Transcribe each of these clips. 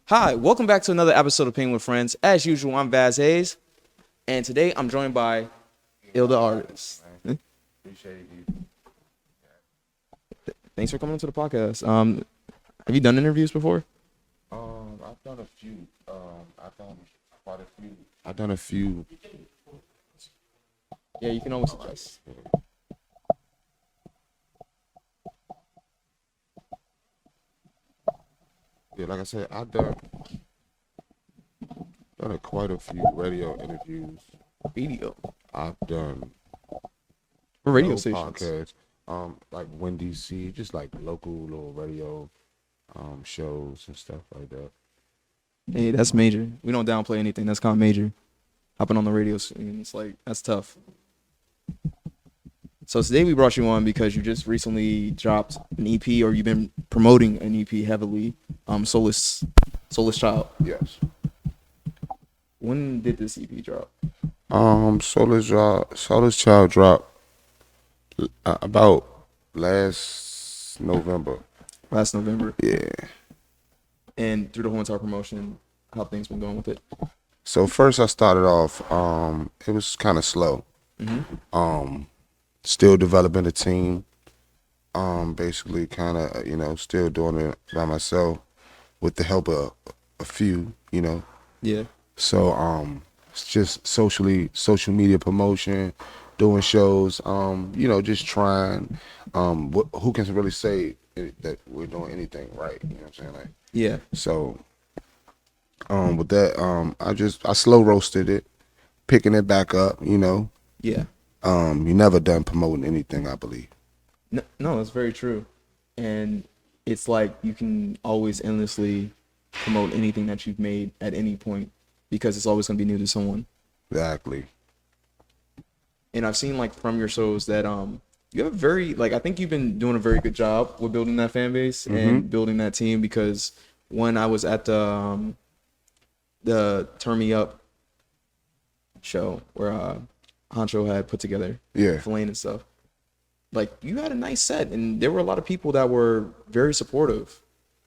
Hi, welcome back to another episode of Pain with Friends. As usual, I'm Vaz Hayes, and today I'm joined by illdaartist. Appreciate you. Thanks for coming onto the podcast. Have you done interviews before? I've done a few. I've done quite a few. I've done a few. Yeah, you can always suggest. Yeah, like I said, I've done quite a few radio interviews. Radio. I've done For radio no stations. podcasts. Like Win DC, just like local little radio shows and stuff like that. Hey, that's major. We don't downplay anything. That's kind of major. Hopping on the radio, it's like, that's tough. So today we brought you on because you just recently dropped an EP, or you've been promoting an EP heavily. Soulless Child. Yes. When did this EP drop? Soulless Child dropped about last November. Last November. Yeah. And through the whole entire promotion, how things been going with it? So first I started off, it was kind of slow. Mm-hmm. Still developing the team. Basically kind of, still doing it by myself with the help of a few, Yeah. So, it's just social media promotion, doing shows, just trying, who can really say that we're doing anything right? You know what I'm saying? Like, Yeah. so, with that, I slow roasted it, picking it back up, Yeah. You never done promoting anything, I believe. No, that's very true. And it's like you can always endlessly promote anything that you've made at any point because it's always going to be new to someone. Exactly. And I've seen like from your shows that you have a very, like, I think you've been doing a very good job with building that fan base and building that team, because when I was at the Turn Me Up show where Honcho had put together Flame and stuff, like, you had a nice set and there were a lot of people that were very supportive,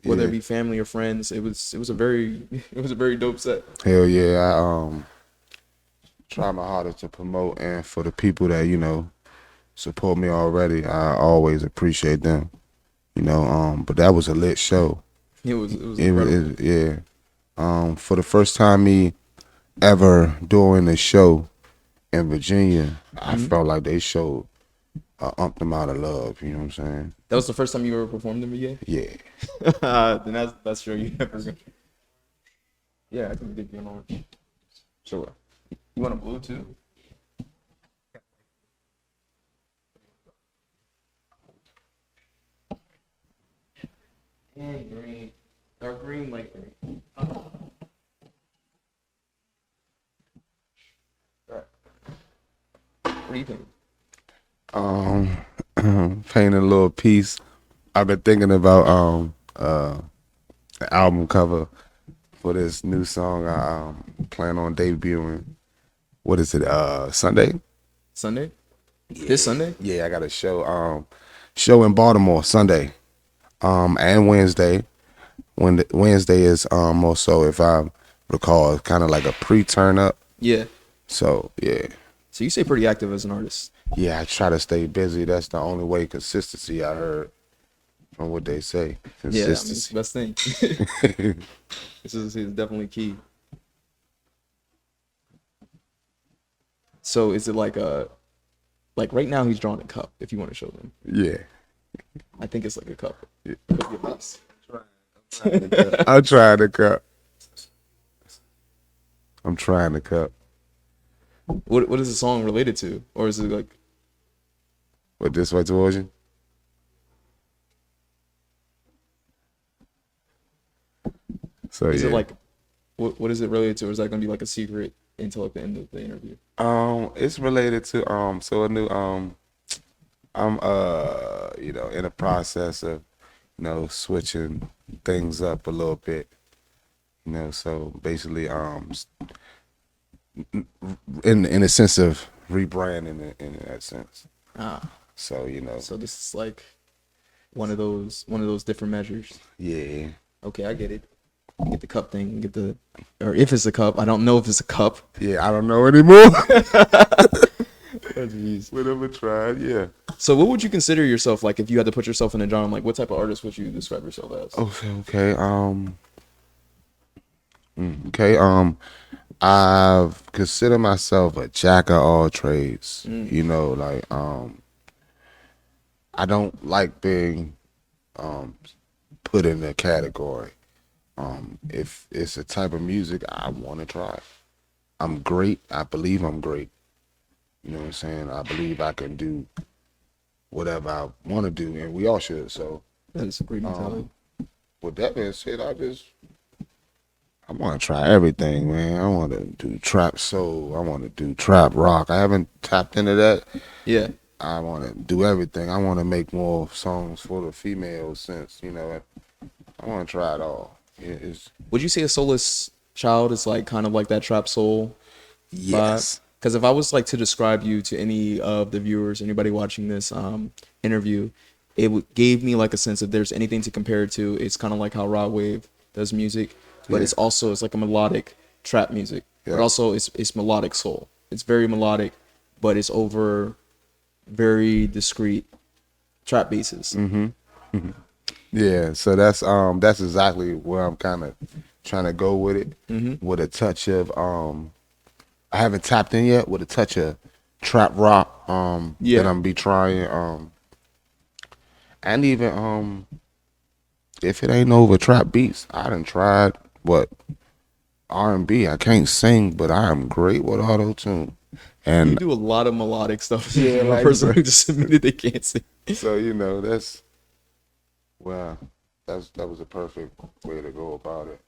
whether it be family or friends. It was a very dope set. Hell yeah. I try my hardest to promote, and for the people that, support me already, I always appreciate them. But that was a lit show. It was incredible. Yeah. For the first time me ever doing a show in Virginia, I felt like they showed an amount of love, you know what I'm saying? That was the first time you ever performed in VA? Yeah. Then that's sure you never. Yeah, I can get you an orange. Sure. You want a blue too? And green. Dark green, light green. Alright. What do you think? Painting a little piece. I've been thinking about the album cover for this new song I plan on debuting. What is it? Sunday? Sunday? Yeah. This Sunday? Yeah, I got a show in Baltimore Sunday, and Wednesday. When Wednesday is also, if I recall, kind of like a pre-turn up. Yeah. So yeah. So you stay pretty active as an artist. Yeah, I try to stay busy. That's the only way. Consistency, I heard from what they say. Consistency. Yeah, I mean, it's the best thing. Consistency is definitely key. So is it like right now he's drawing a cup, if you want to show them? Yeah. I think it's like a cup. Yeah. I'm trying to cut. I'm trying to cut. What is the song related to? Or is it like... What, This Way Towards You? So is it like... What is it related to? Or is that going to be like a secret until like the end of the interview? It's related to so a new I'm in a process of switching things up a little bit, so basically in a sense of rebranding in that sense. So So this is like one of those different measures. Yeah. Okay, I get it. get the cup thing, or if it's a cup. I don't know if it's a cup. Yeah, I don't know anymore. Oh, jeez. Whatever tried, yeah. So what would you consider yourself like if you had to put yourself in a genre? Like what type of artist would you describe yourself as? Okay. Okay. I've considered myself a jack of all trades. You know, like I don't like being put in a category. If it's a type of music I want to try, I'm great. I believe I'm great. You know what I'm saying? I believe I can do whatever I want to do, and we all should. So, That is a great mentality. with that being said, I want to try everything, man. I want to do trap soul. I want to do trap rock. I haven't tapped into that. Yeah. I want to do everything. I want to make more songs for the females since, you know, I want to try it all. Would you say a soulless child is like kind of like that trap soul? Yes. Because if I was like to describe you to any of the viewers, anybody watching this interview, gave me like a sense if there's anything to compare it to, it's kind of like how Rod Wave does music, but it's like a melodic trap music, but also it's melodic soul. It's very melodic, but it's over very discreet trap bases. Yeah, so that's exactly where I'm kind of trying to go with it, with a touch of I haven't tapped in yet, with a touch of trap rock that I'm be trying, and even if it ain't over trap beats, I done tried R&B. I can't sing, but I am great with auto tune. And you do a lot of melodic stuff. Yeah, A like person who just admitted they can't sing. so you know that was a perfect way to go about it.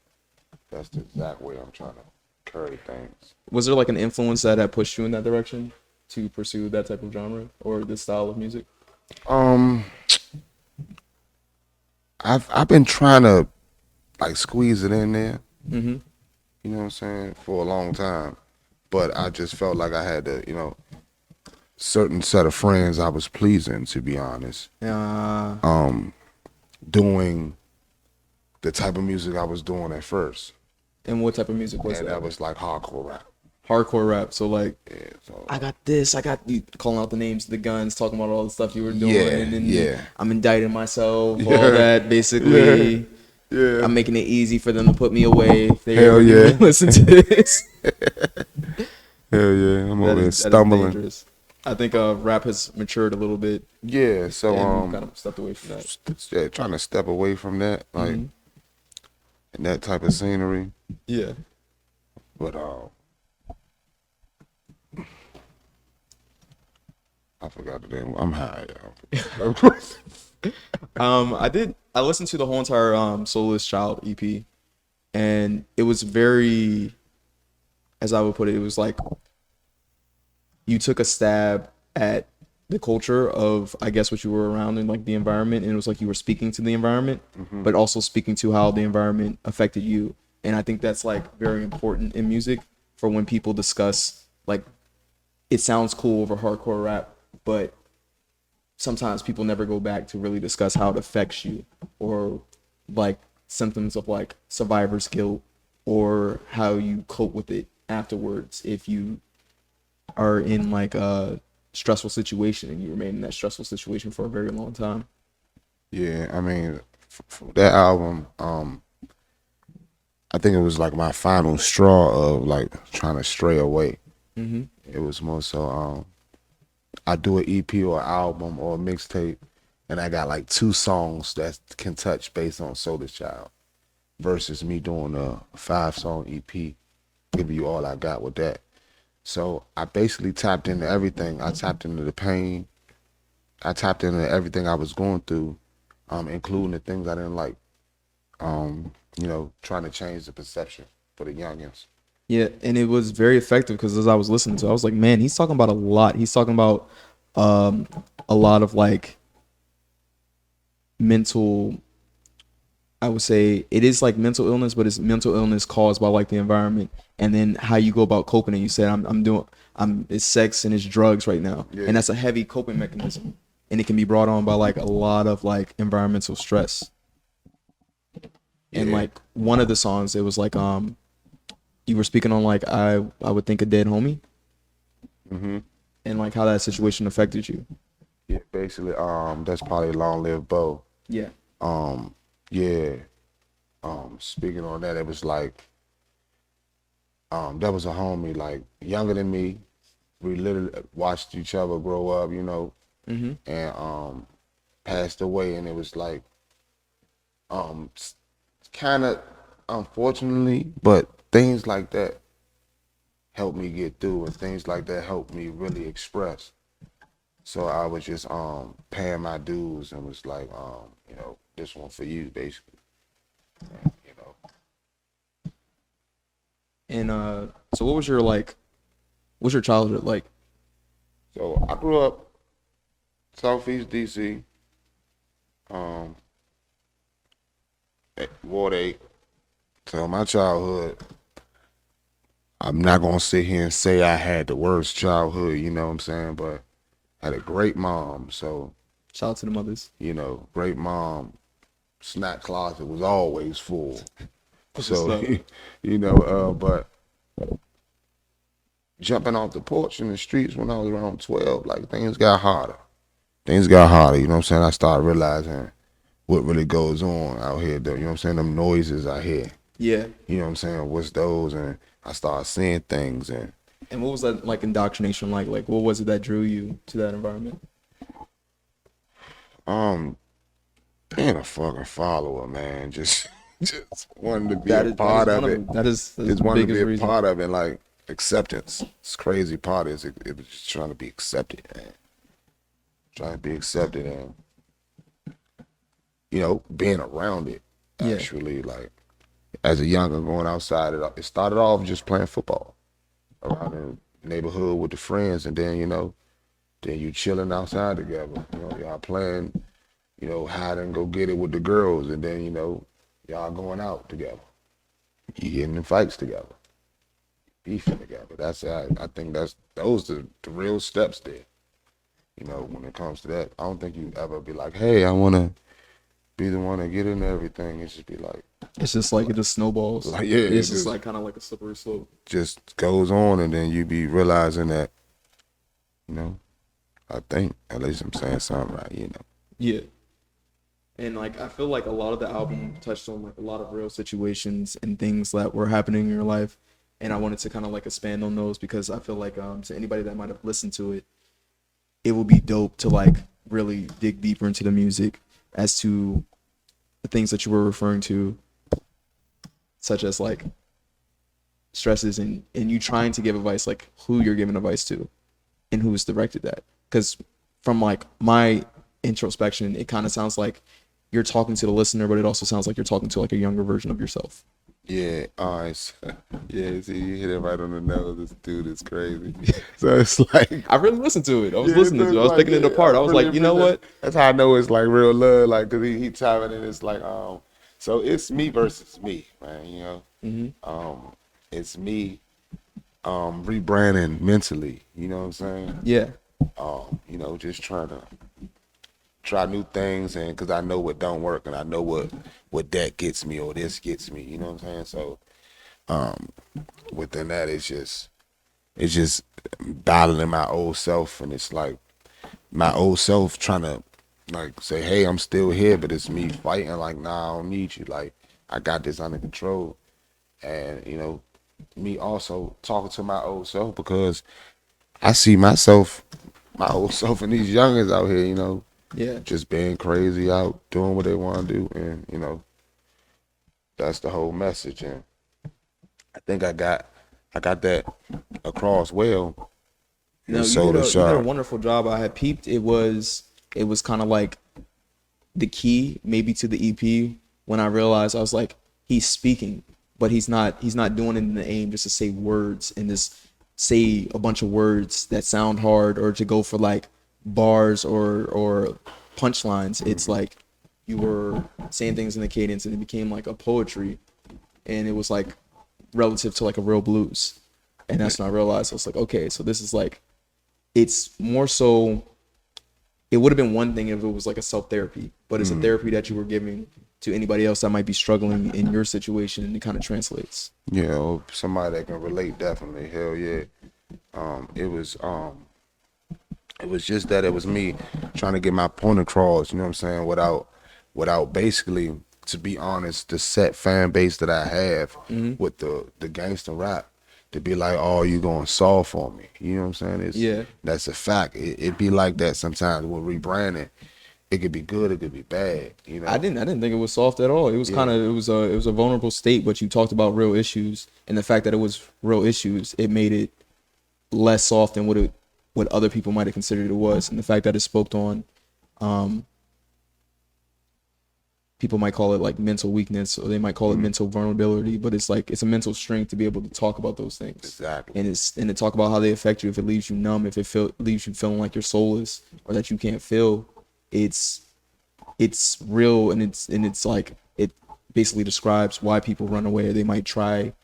That's the exact way I'm trying to carry things. Was there like an influence that had pushed you in that direction to pursue that type of genre or this style of music? I've been trying to like squeeze it in there. Mm-hmm. You know what I'm saying, for a long time, but I just felt like I had to, certain set of friends I was pleasing, to be honest. Doing the type of music I was doing at first. And what type of music was And that? that was like hardcore rap. Hardcore rap. So like, Yeah, so I got this. I got you calling out the names of the guns, talking about all the stuff you were doing, Yeah, and then yeah. I'm indicting myself. All that basically. yeah. I'm making it easy for them to put me away if they Hell ever yeah. listen to this. Hell yeah, I'm That over here is stumbling. dangerous. I think rap has matured a little bit, Yeah, so and we've kind of stepped away from that. trying to step away from that, like in that type of scenery. Yeah. But I forgot the name. I'm high, y'all. I listened to the whole entire Soulless Child EP, and it was very, as I would put it, it was like you took a stab at the culture of, I guess, what you were around in, like the environment, and it was like you were speaking to the environment, but also speaking to how the environment affected you. And I think that's like very important in music for when people discuss, like, it sounds cool over hardcore rap, but sometimes people never go back to really discuss how it affects you, or like symptoms of like survivor's guilt, or how you cope with it afterwards if you are in like a stressful situation and you remain in that stressful situation for a very long time. Yeah, I mean, that album, I think it was like my final straw of like trying to stray away. It was more so, I do an EP or an album or a mixtape, and I got like 2 songs that can touch based on Soulless Child, versus me doing a 5-song EP, giving you all I got with that. So I basically tapped into everything. I tapped into the pain. I tapped into everything I was going through, including the things I didn't like. Trying to change the perception for the youngins. Yeah, and it was very effective because as I was listening to it, I was like, man, he's talking about a lot. He's talking about a lot of like mental, I would say it is like mental illness, but it's mental illness caused by like the environment, and then how you go about coping. And you said, it's sex and it's drugs right now, and that's a heavy coping mechanism, and it can be brought on by like a lot of like environmental stress. And Yeah. like one of the songs, it was like you were speaking on like I would think a dead homie, Mm-hmm. and like how that situation affected you. Yeah, basically, that's probably Long Live Bo. Yeah. Yeah. Speaking on that, it was like, that was a homie, like, younger than me. We literally watched each other grow up, you know, Mm-hmm. and passed away, and it was like, kind of unfortunately, but things like that helped me get through, and things like that helped me really express. So I was just paying my dues and was like, you know, this one for you, basically. And, you know. And so what was your like? What's your childhood like? So I grew up Southeast DC, at Ward 8. So my childhood, I'm not gonna sit here and say I had the worst childhood, you know what I'm saying? But I had a great mom, so Shout out to the mothers. you know, great mom. Snack closet was always full. What's So up? you know, but jumping off the porch in the streets when I was around 12, like things got harder. Things got harder, you know what I'm saying? I started realizing what really goes on out here, though. You know what I'm saying? Them noises I hear. Yeah. You know what I'm saying? What's those? And I started seeing things, and And what was that like indoctrination like? Like what was it that drew you to that environment? being a fucking follower, man. Just wanted to be That a is part one of it. that's Just the wanted to biggest be a reason. part of it, like acceptance. It's crazy part is it was just trying to be accepted, man. Trying to be accepted and you know, being around it Yeah. actually, like as a younger going outside it started off just playing football around the neighborhood with the friends, and then, you know, then you chilling outside together. You know, y'all playing, you know, hide and go get it with the girls, and then, you know, y'all going out together. You getting in fights together. Beefing together. That's I think those the real steps there. You know, when it comes to that. I don't think you ever be like, hey, I wanna be the one to get into everything. It just be like It's just like it just snowballs. yeah, It's it just like kind of like a slippery slope. just goes on, and then you be realizing that, you know, I think at least I'm saying something right, you know. Yeah. And like I feel like a lot of the album touched on like a lot of real situations and things that were happening in your life. And I wanted to kind of like expand on those because I feel like to anybody that might have listened to it, it would be dope to like really dig deeper into the music as to the things that you were referring to, such as like stresses and you trying to give advice, like who you're giving advice to and who's directed that. Because from like my introspection, it kind of sounds like you're talking to the listener, but it also sounds like you're talking to like a younger version of yourself. Yeah, all right. So, yeah, see, you hit it right on the nose. This dude is crazy. So it's like, I really listened to it. I was yeah, listening so to it. I it's was picking it yeah, apart. I was really like, you know appreciate- what? That's how I know it's like real love, like, cause he timing it. It's like, so it's me versus me, man. You know, it's me, rebranding mentally. You know what I'm saying? Yeah. You know, just trying to try new things, and because I know what don't work, and I know what that gets me or this gets me. You know what I'm saying? So, within that, it's just battling my old self, and it's like my old self trying to like say, hey, I'm still here, but it's me fighting like, nah, I don't need you. Like, I got this under control, and you know, me also talking to my old self because I see myself, my old self, and these youngins out here, you know, Yeah. just being crazy out, doing what they want to do, and you know, that's the whole message. And I think I got that across well. No, And you so did, the you did a shot, wonderful job. I had peeped. It was kind of like the key maybe to the EP when I realized I was like, he's speaking, but he's not doing it in the aim just to say words and just say a bunch of words that sound hard or to go for like bars or punchlines. It's like you were saying things in the cadence and it became like a poetry, and it was like relative to like a real blues. And that's when I realized I was like, okay, so this is like, it's more so, it would have been one thing if it was like a self-therapy, but it's a therapy that you were giving to anybody else that might be struggling in your situation, and it kind of translates. You know, somebody that can relate, definitely. Hell yeah. It was just that it was me trying to get my point across, you know what I'm saying, without basically, to be honest, the set fan base that I have with the gangster rap, to be like, oh, you going soft for me. You know what I'm saying? That's a fact. It be like that sometimes with rebranding. It could be good, it could be bad, you know. I didn't think it was soft at all. It was kind of it was a vulnerable state, but you talked about real issues, and the fact that it was real issues, it made it less soft than what other people might have considered it was, and the fact that it spoke on, people might call it like mental weakness, or they might call it mental vulnerability, but it's like it's a mental strength to be able to talk about those things. Exactly. And to talk about how they affect you. If it leaves you numb, if it leaves you feeling like you're soulless or that you can't feel, it's real, and it's like it basically describes why people run away. They might try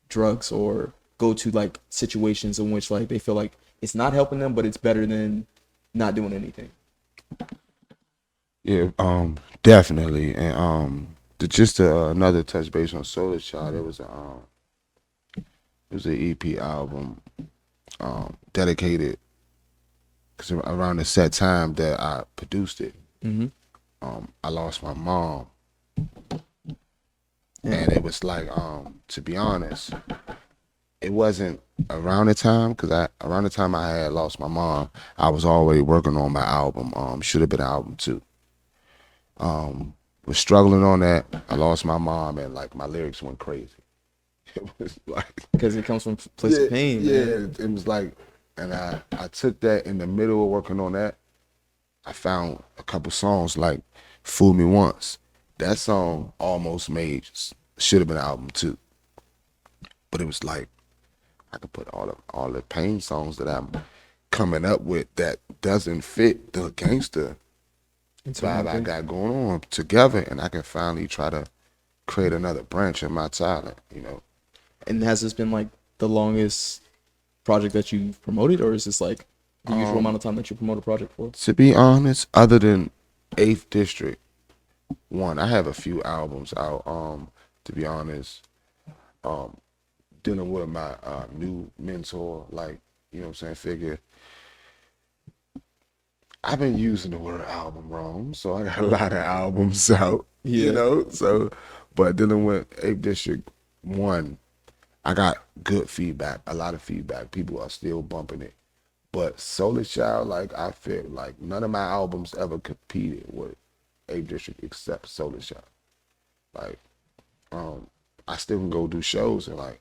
drugs or go to like situations in which like they feel like it's not helping them, but it's better than not doing anything. Yeah, definitely. And just another touch base on Solar Child, it was an EP album dedicated, because around the set time that I produced it, I lost my mom. And it was like, to be honest, it wasn't around the time, because around the time I had lost my mom, I was already working on my album. Should have been an album too. Was struggling on that. I lost my mom, and like my lyrics went crazy. It was like, because it comes from a place of pain. Yeah, man. it was like, and I took that in the middle of working on that. I found a couple songs like "Fool Me Once." That song almost made, should have been an album too. But it was like, I could put all the pain songs that I'm coming up with that doesn't fit the gangster vibe I got going on together, and I can finally try to create another branch of my talent, you know. And has this been like the longest project that you've promoted, or is this like the usual amount of time that you promote a project for? To be honest, other than 8th District 1, I have a few albums out, to be honest, dealing with my new mentor, like, you know what I'm saying, figure. I've been using the word album wrong, so I got a lot of albums out, you know, so, but dealing with 8th District 1, I got good feedback, a lot of feedback. People are still bumping it. But Solar Child, like, I feel like none of my albums ever competed with 8th District except Solar Child. Like, I still can go do shows, and like,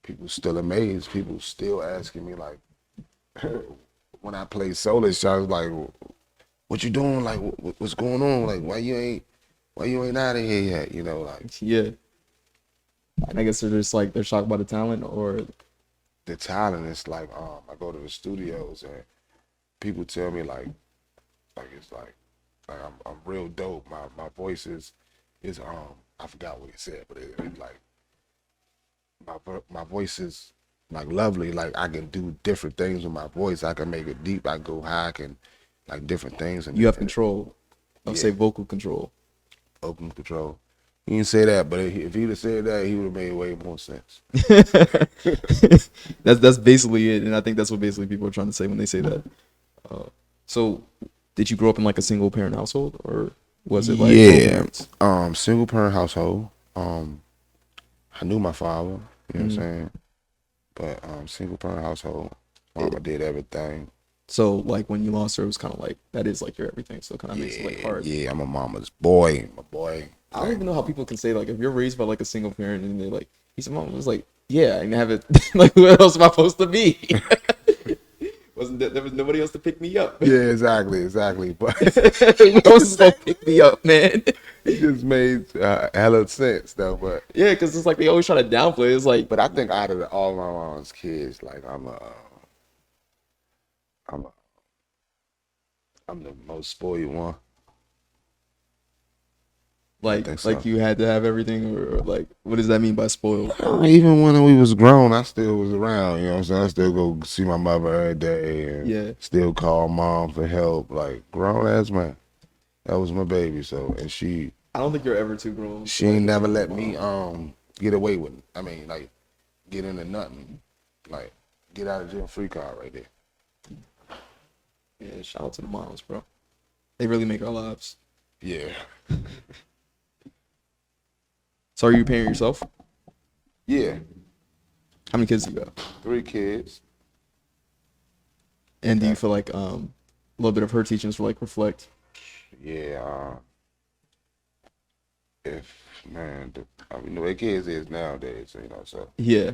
people still amazed. People still asking me, like, when I play Solar Child, like, what you doing? Like, what's going on? Like, why you ain't out of here yet? You know, like. Yeah. And I guess they're just like, they're shocked by the talent, or the talent is like, I go to the studios and people tell me like it's like I'm real dope. My voice is I forgot what he said, but it's like my voice is like lovely. Like, I can do different things with my voice. I can make it deep. I go high. I can, like, different things. And you have control. I'll say vocal control. Vocal control. He didn't say that, but if he'd have said that, he would have made way more sense. That's basically it, and I think that's what basically people are trying to say when they say that. So, did you grow up in like a single parent household, or was it like single parent household? I knew my father, you know what I'm saying, but single parent household. Mama did everything. So, like, when you lost her, it was kind of like, that is like your everything, so it kind of makes it like hard. Yeah, I'm a mama's boy, my boy. I don't even know how people can say, like, if you're raised by like a single parent and they're like, he's a mom, it was like, yeah, I didn't have it. Like, who else am I supposed to be? There was nobody else to pick me up. Yeah, exactly. But who else is gonna pick me up, man? It just made hella sense though. But yeah, because it's like they always try to downplay it. It's like, but I think out of all my mom's kids, like I'm the most spoiled one. Like you had to have everything, or like, what does that mean by spoiled? Even when we was grown, I still was around, you know what I'm saying? I still go see my mother every day and still call mom for help. Like, grown ass man. That was my baby, so, and she I don't think you're ever too grown. She ain't never let me get away with it. I mean, like, get into nothing. Like, get out of jail free card right there. Yeah, shout out to the moms, bro. They really make our lives. Yeah. So are you a parent yourself? Yeah. How many kids do you got? 3 kids. And do you feel like a little bit of her teachings will like reflect? Yeah. I mean, the way kids is nowadays, you know, so. Yeah.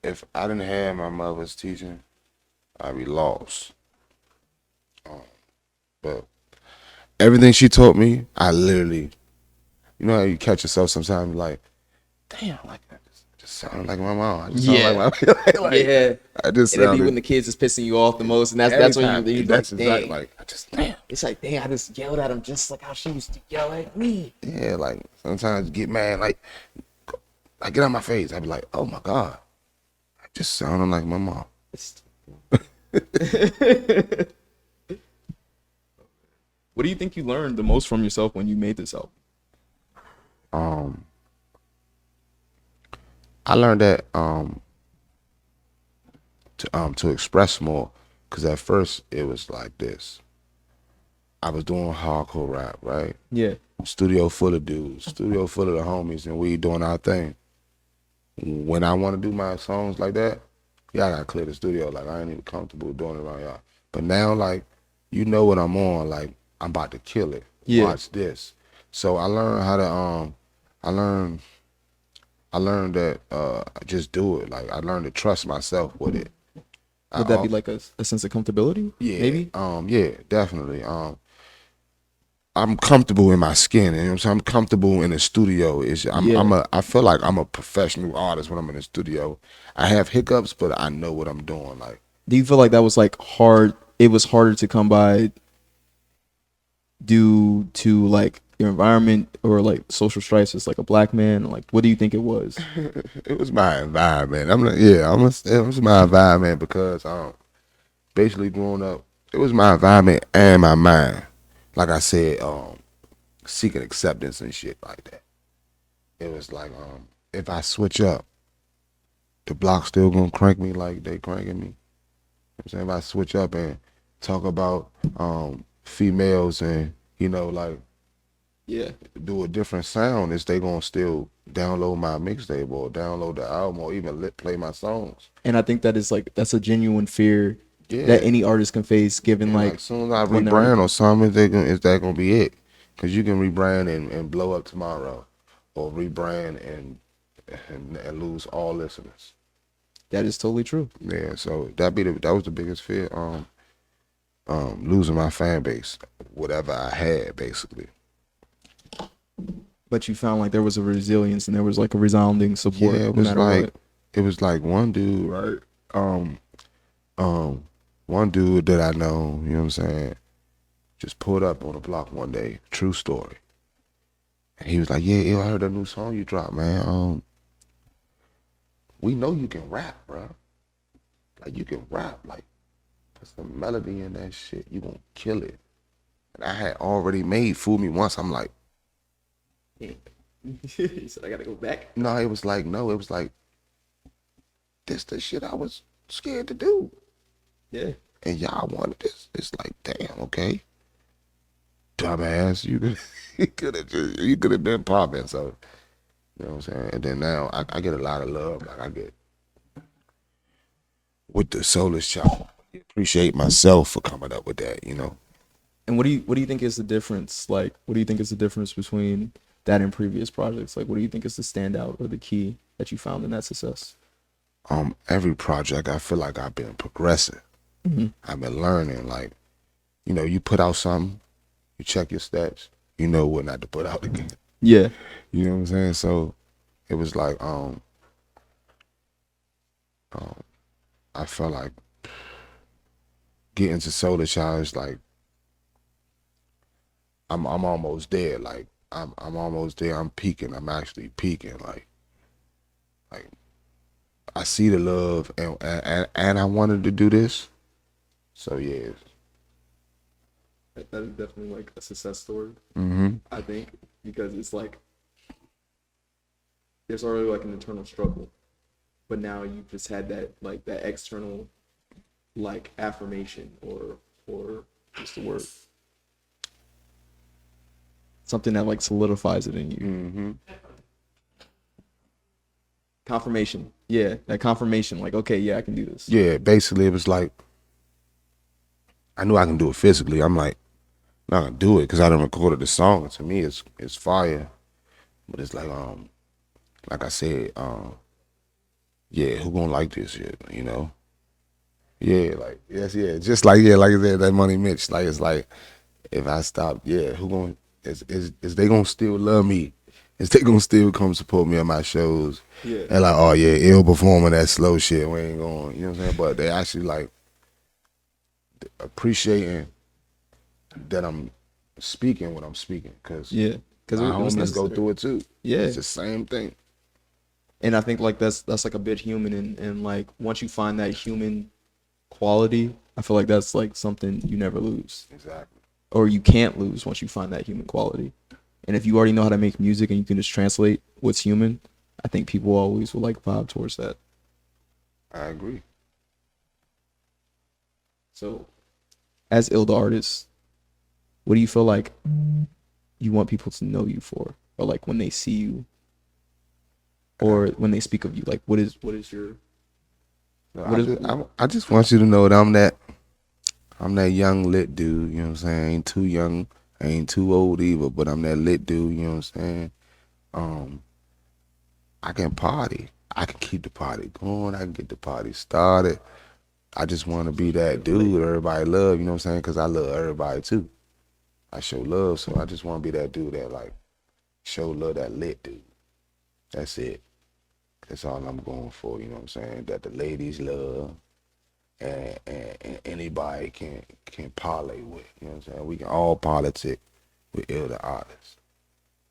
If I didn't have my mother's teaching, I'd be lost. But everything she taught me, I literally, you know how you catch yourself sometimes like, damn, like I just sound like my mom. I just sound like my like, yeah. I just And it'd be sounded, when the kids is pissing you off the most, and that's when you that's like, exactly dang. like I just damn. It's like, dang, I just yelled at him just like how she used to yell at me. Yeah, like sometimes get mad, like I get on my face. I be like, oh my God, I just sounded like my mom. What do you think you learned the most from yourself when you made this album? I learned that to express more, because at first it was like this. I was doing hardcore rap, right? Yeah. Studio full of dudes, studio full of the homies, and we doing our thing. When I want to do my songs like that, yeah, I gotta clear the studio. Like I ain't even comfortable doing it around y'all. But now, like, you know what I'm on. Like I'm about to kill it. Yeah. Watch this. So I learned how to I learned that just do it. Like I learned to trust myself with it. Would that be like a sense of comfortability? Yeah. Maybe? Yeah, definitely. I'm comfortable in my skin, and you know what I'm saying? I'm comfortable in the studio. I feel like I'm a professional artist when I'm in the studio. I have hiccups, but I know what I'm doing. Like, do you feel like that was like hard? It was harder to come by due to like your environment or like social stress as like a black man? Like, what do you think it was? it was my environment. It was my environment because basically growing up, it was my environment and my mind. Like I said, seeking acceptance and shit like that. It was like, if I switch up, the block still gonna crank me like they cranking me. You know what I'm saying? If I switch up and talk about females and, you know, like, Yeah. do a different sound, is they gonna still download my mixtape or download the album or even play my songs. And I think that is like, that's a genuine fear Yeah. that any artist can face, given And like as soon as I when rebrand or something, is that gonna be it? Because you can rebrand and blow up tomorrow, or rebrand and lose all listeners. that is totally true. Yeah, so that was the biggest fear. Losing my fan base, whatever I had, basically. But you found like there was a resilience and there was like a resounding support. Yeah, it was like one dude, right? One dude that I know, you know what I'm saying, just pulled up on the block one day. True story. And he was like, "Yeah, I heard that new song you dropped, man. We know you can rap, bro. Like you can rap, like put some melody in that shit. You gonna kill it." And I had already made "Fool Me Once." I'm like, He said, I gotta go back. no, it was like this the shit I was scared to do. Yeah. And y'all wanted this. It's like, damn, okay. Dumbass, you could have been popping. So, you know what I'm saying? And then now I get a lot of love. Like I get with the Soulless Child. I appreciate myself for coming up with that, you know. And what do you think is the difference? Like, what do you think is the difference between that and previous projects? Like, what do you think is the standout or the key that you found in that success? Every project, I feel like I've been progressing. Mm-hmm. I've been learning. Like, you know, you put out something, you check your stats, you know what not to put out again. Yeah. You know what I'm saying? So it was like, I felt like getting to Solar Child is like, I'm almost there. Like I'm almost there. I'm peaking. I'm actually peaking. Like I see the love, and I wanted to do this. So yeah, That is definitely like a success story. mm-hmm. I think because it's like there's already like an internal struggle, but now you just had that like that external like affirmation or what's the word? Something that like solidifies it in you. Mm-hmm. Confirmation. Yeah, that confirmation. Like, okay, yeah, I can do this. Yeah, basically it was like I knew I can do it physically. I'm like, not gonna do it because I done recorded the song. And to me, it's fire, but it's like I said, yeah, who gonna like this shit? You know? Yeah, like yes, yeah, just like yeah, like I said, that Money Mitch. Like it's like if I stop, yeah, who gonna is they gonna still love me? Is they gonna still come support me at my shows? Yeah. And like, oh yeah, ill performing that slow shit. We ain't going. You know what I'm saying? But they actually like appreciating that I'm speaking what I'm speaking because Yeah, because my it was homies go necessary. through it too. Yeah. It's the same thing. And I think like that's like a bit human, and like once you find that human quality, I feel like that's like something you never lose, Exactly. or you can't lose once you find that human quality. And if you already know how to make music and you can just translate what's human, I think people always will like vibe towards that. I agree. So, as illdaartist, what do you feel like you want people to know you for, or like when they see you, or when they speak of you? Like, what is your I just want you to know that I'm that young lit dude, you know what I'm saying? I ain't too young, I ain't too old either, but I'm that lit dude, you know what I'm saying? I can party. I can keep the party going, I can get the party started. I just want to be that dude everybody love, you know what I'm saying? Because I love everybody too. I show love, so I just want to be that dude that like show love, that lit dude. That's it. That's all I'm going for, you know what I'm saying? That the ladies love and anybody can parlay with, you know what I'm saying? We can all politic with illdaartist.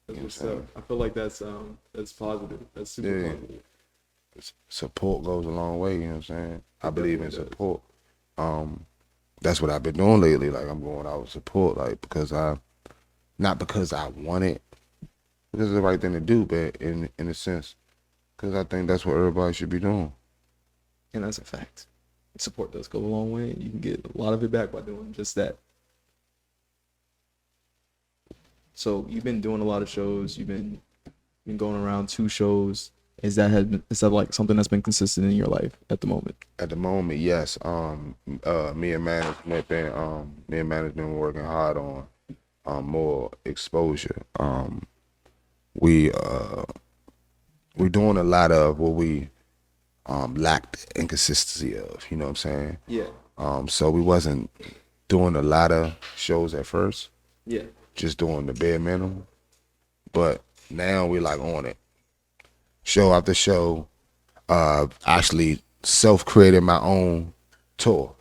That's what's up. I feel like that's positive. That's super positive. Support goes a long way, you know what I'm saying? I believe in does. support. That's what I've been doing lately. Like I'm going out with support, like not because I want it, because it's the right thing to do, but in a sense, because I think that's what everybody should be doing. And that's a fact. Support does go a long way, and you can get a lot of it back by doing just that. So you've been doing a lot of shows. You've been going around 2 shows. Is that like something that's been consistent in your life at the moment? At the moment, yes. Me and management been working hard on more exposure. We're doing a lot of what we lacked inconsistency of. You know what I'm saying? Yeah. So we wasn't doing a lot of shows at first. Yeah. Just doing the bare minimum. But now we like on it. Show after show. Actually self-created my own tour.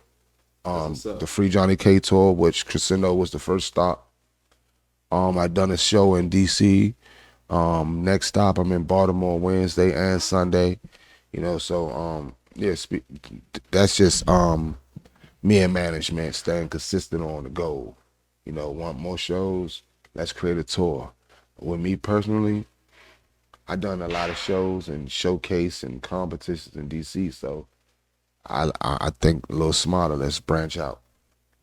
The Free Johnny K tour, which Crescendo was the first stop. I done a show in DC. Next stop, I'm in Baltimore Wednesday and Sunday. You know, so that's just me and management staying consistent on the goal. You know, want more shows? Let's create a tour. With me personally, I done a lot of shows and showcase and competitions in DC, so I think a little smarter. Let's branch out.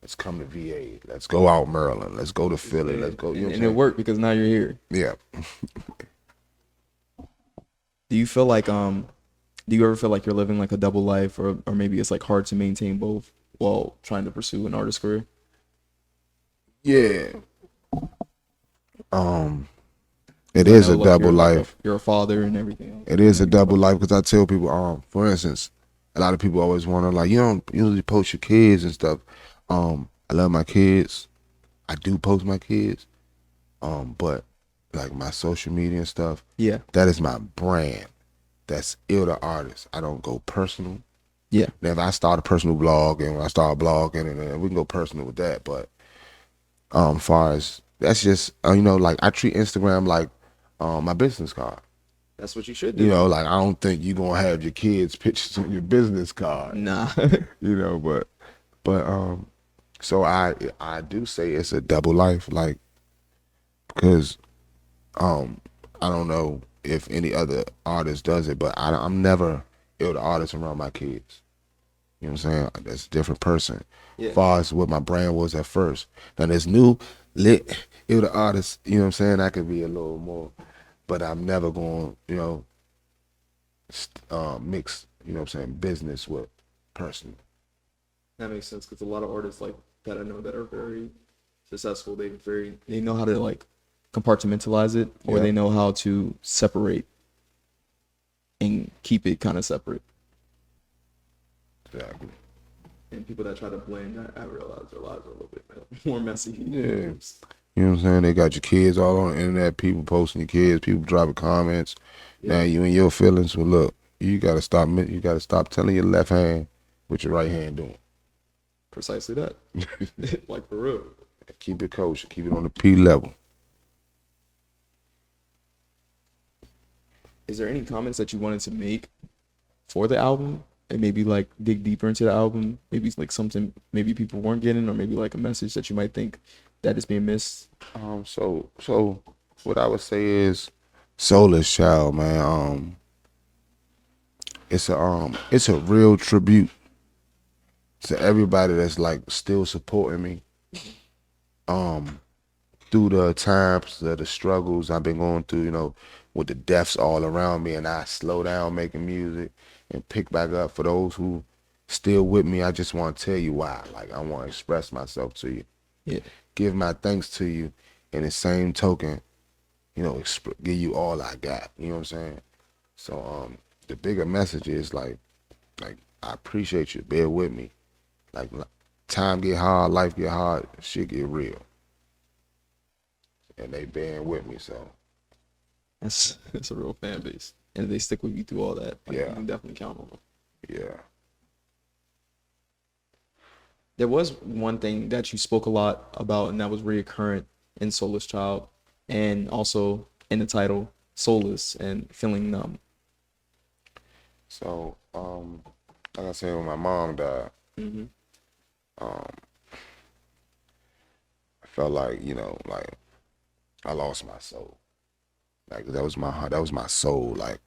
Let's come to VA. Let's go out Maryland. Let's go to Philly. Let's go. You know And it worked because now you're here. Yeah. Do you feel like do you ever feel like you're living like a double life, or maybe it's like hard to maintain both while trying to pursue an artist career? Yeah. It is a double life. You're a father and everything else. It is a double life because I tell people, for instance, a lot of people always wonder, like, you don't usually post your kids and stuff. I love my kids. I do post my kids. But like my social media and stuff, yeah, that is my brand. That's illdaartist. I don't go personal. Yeah. Now if I start a personal blog and when I start blogging and we can go personal with that, but far as that's just like I treat Instagram like my business card. That's what you should do. You know, like I don't think you're gonna have your kids' pictures on your business card. Nah. but so I do say it's a double life, like because I don't know if any other artist does it, but I'm never ill the artist around my kids. You know what I'm saying? That's a different person. Yeah. Far as what my brand was at first. Now this new lit ill the artist, you know what I'm saying? I could be a little more, but I'm never going, mix, you know what I'm saying, business with personal. That makes sense because a lot of artists like that I know that are very successful, they know how to like compartmentalize it, or Yeah. they know how to separate and keep it kind of separate. Exactly. And people that try to blend, I realize their lives are a little bit more messy. Yeah. You know what I'm saying? They got your kids all on the internet, people posting your kids, people dropping comments. Yeah. Now you and your feelings. Well, look, you gotta stop telling your left hand what your right hand doing. Precisely that. Like for real. Keep it kosher. Keep it on the P level. Is there any comments that you wanted to make for the album? And maybe like dig deeper into the album? Maybe it's like something maybe people weren't getting, or maybe like a message that you might think that is being missed. So what I would say is, Soulless Child, man. It's a real tribute to everybody that's like still supporting me. Through the times, the struggles I've been going through, with the deaths all around me, and I slow down making music and pick back up. For those who still with me, I just want to tell you why. Like, I want to express myself to you. Yeah. Give my thanks to you. In the same token, give you all I got. You know what I'm saying? So the bigger message is like I appreciate you. Bear with me. Like, time get hard, life get hard, shit get real. And they bearing with me, so That's a real fan base. And they stick with you through all that. Like, Yeah. you can definitely count on them. yeah. There was one thing that you spoke a lot about, and that was reoccurrent in Soulless Child, and also in the title, Soulless and Feeling Numb. So like I said, when my mom died, Mm-hmm. I felt like like I lost my soul. Like, that was my soul. Like,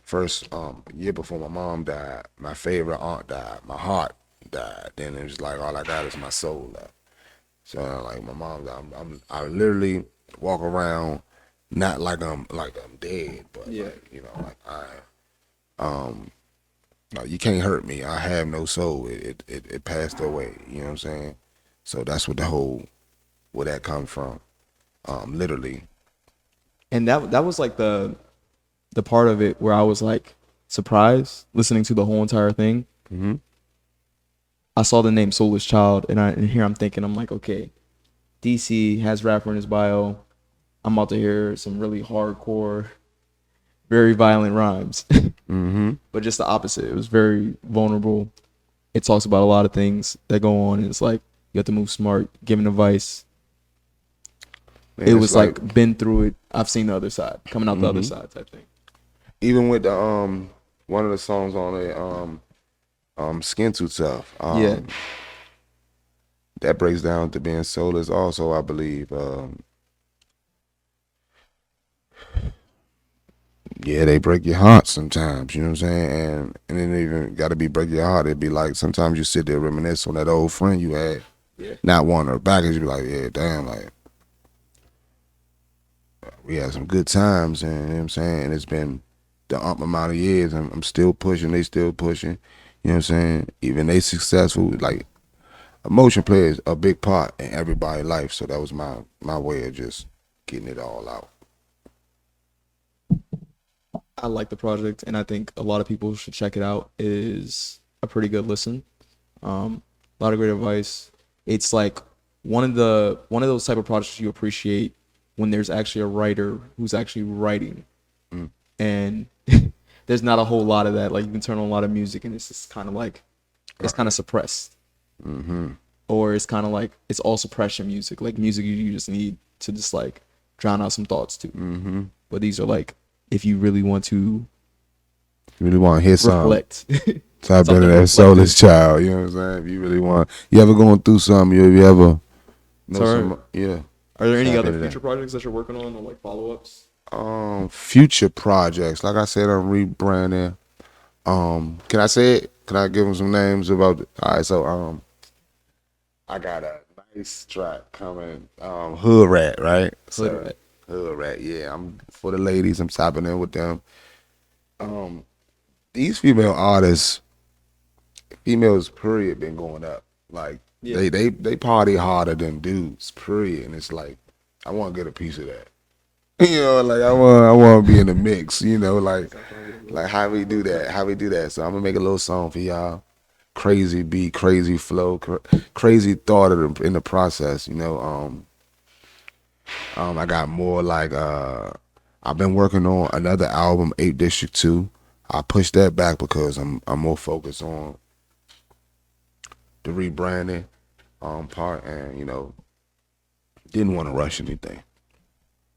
first year before my mom died, my favorite aunt died. My heart died. Then it was like all I got is my soul left. So like my mom died, I literally walk around not like I'm dead, but Yeah. like you can't hurt me. I have no soul. It passed away. You know what I'm saying? So that's what where that comes from. Literally. And that was like the part of it where I was like surprised listening to the whole entire thing. Mm-hmm. I saw the name Soulless Child, and here I'm thinking, I'm like, okay, DC has rapper in his bio. I'm about to hear some really hardcore, very violent rhymes. Mm-hmm. But just the opposite. It was very vulnerable. It talks about a lot of things that go on, and it's like you have to move smart, giving advice. Man, It it's was like been through it. I've seen the other side, coming out the other Mm-hmm. side type thing. even with the one of the songs on it, Skin Too Tough. Yeah. That breaks down to being soulless also, I believe. Yeah, they break your heart sometimes, you know what I'm saying? And it even got to be break your heart. It'd be like sometimes you sit there reminisce on that old friend you had, Yeah. not wanting her back, and you be like, yeah, damn, like, we had some good times, and you know what I'm saying? And it's been the amount of years, and I'm still pushing, they still pushing, you know what I'm saying? Even they successful, like, emotion plays a big part in everybody's life, so that was my way of just getting it all out. I like the project, and I think a lot of people should check it out. It is a pretty good listen. A lot of great advice. It's like one of those type of projects you appreciate when there's actually a writer who's actually writing, and there's not a whole lot of that. Like, you can turn on a lot of music, and it's just kind of like it's kind of suppressed, or it's kind of like it's all suppression music, like music you just need to just like drown out some thoughts to. But these are like, if you really want to You really want to hear something, reflect. type something into that reflective. soulless child, you know what I'm saying? If you really want, you ever going through something, you ever know Sorry. some, yeah. Are there any Tap other into that. future projects that you're working on or like follow-ups? Future projects. Like I said, I'm rebranding. Can I say it? Can I give them some names about it? All right, so I got a nice track coming. Hood Rat, right? Hood So Rat. Hood Rat, yeah. I'm for the ladies. I'm tapping in with them. These female artists, females period, been going up. Like Yeah. they party harder than dudes, period. And it's like I want to get a piece of that. You know, like I want to be in the mix. You know, like how we do that, how we do that. So I'm gonna make a little song for y'all. Crazy beat, crazy flow, crazy thought in the process. You know, I got more like I've been working on another album, 8 District 2. I pushed that back because I'm more focused on the rebranding part, and you know, didn't want to rush anything.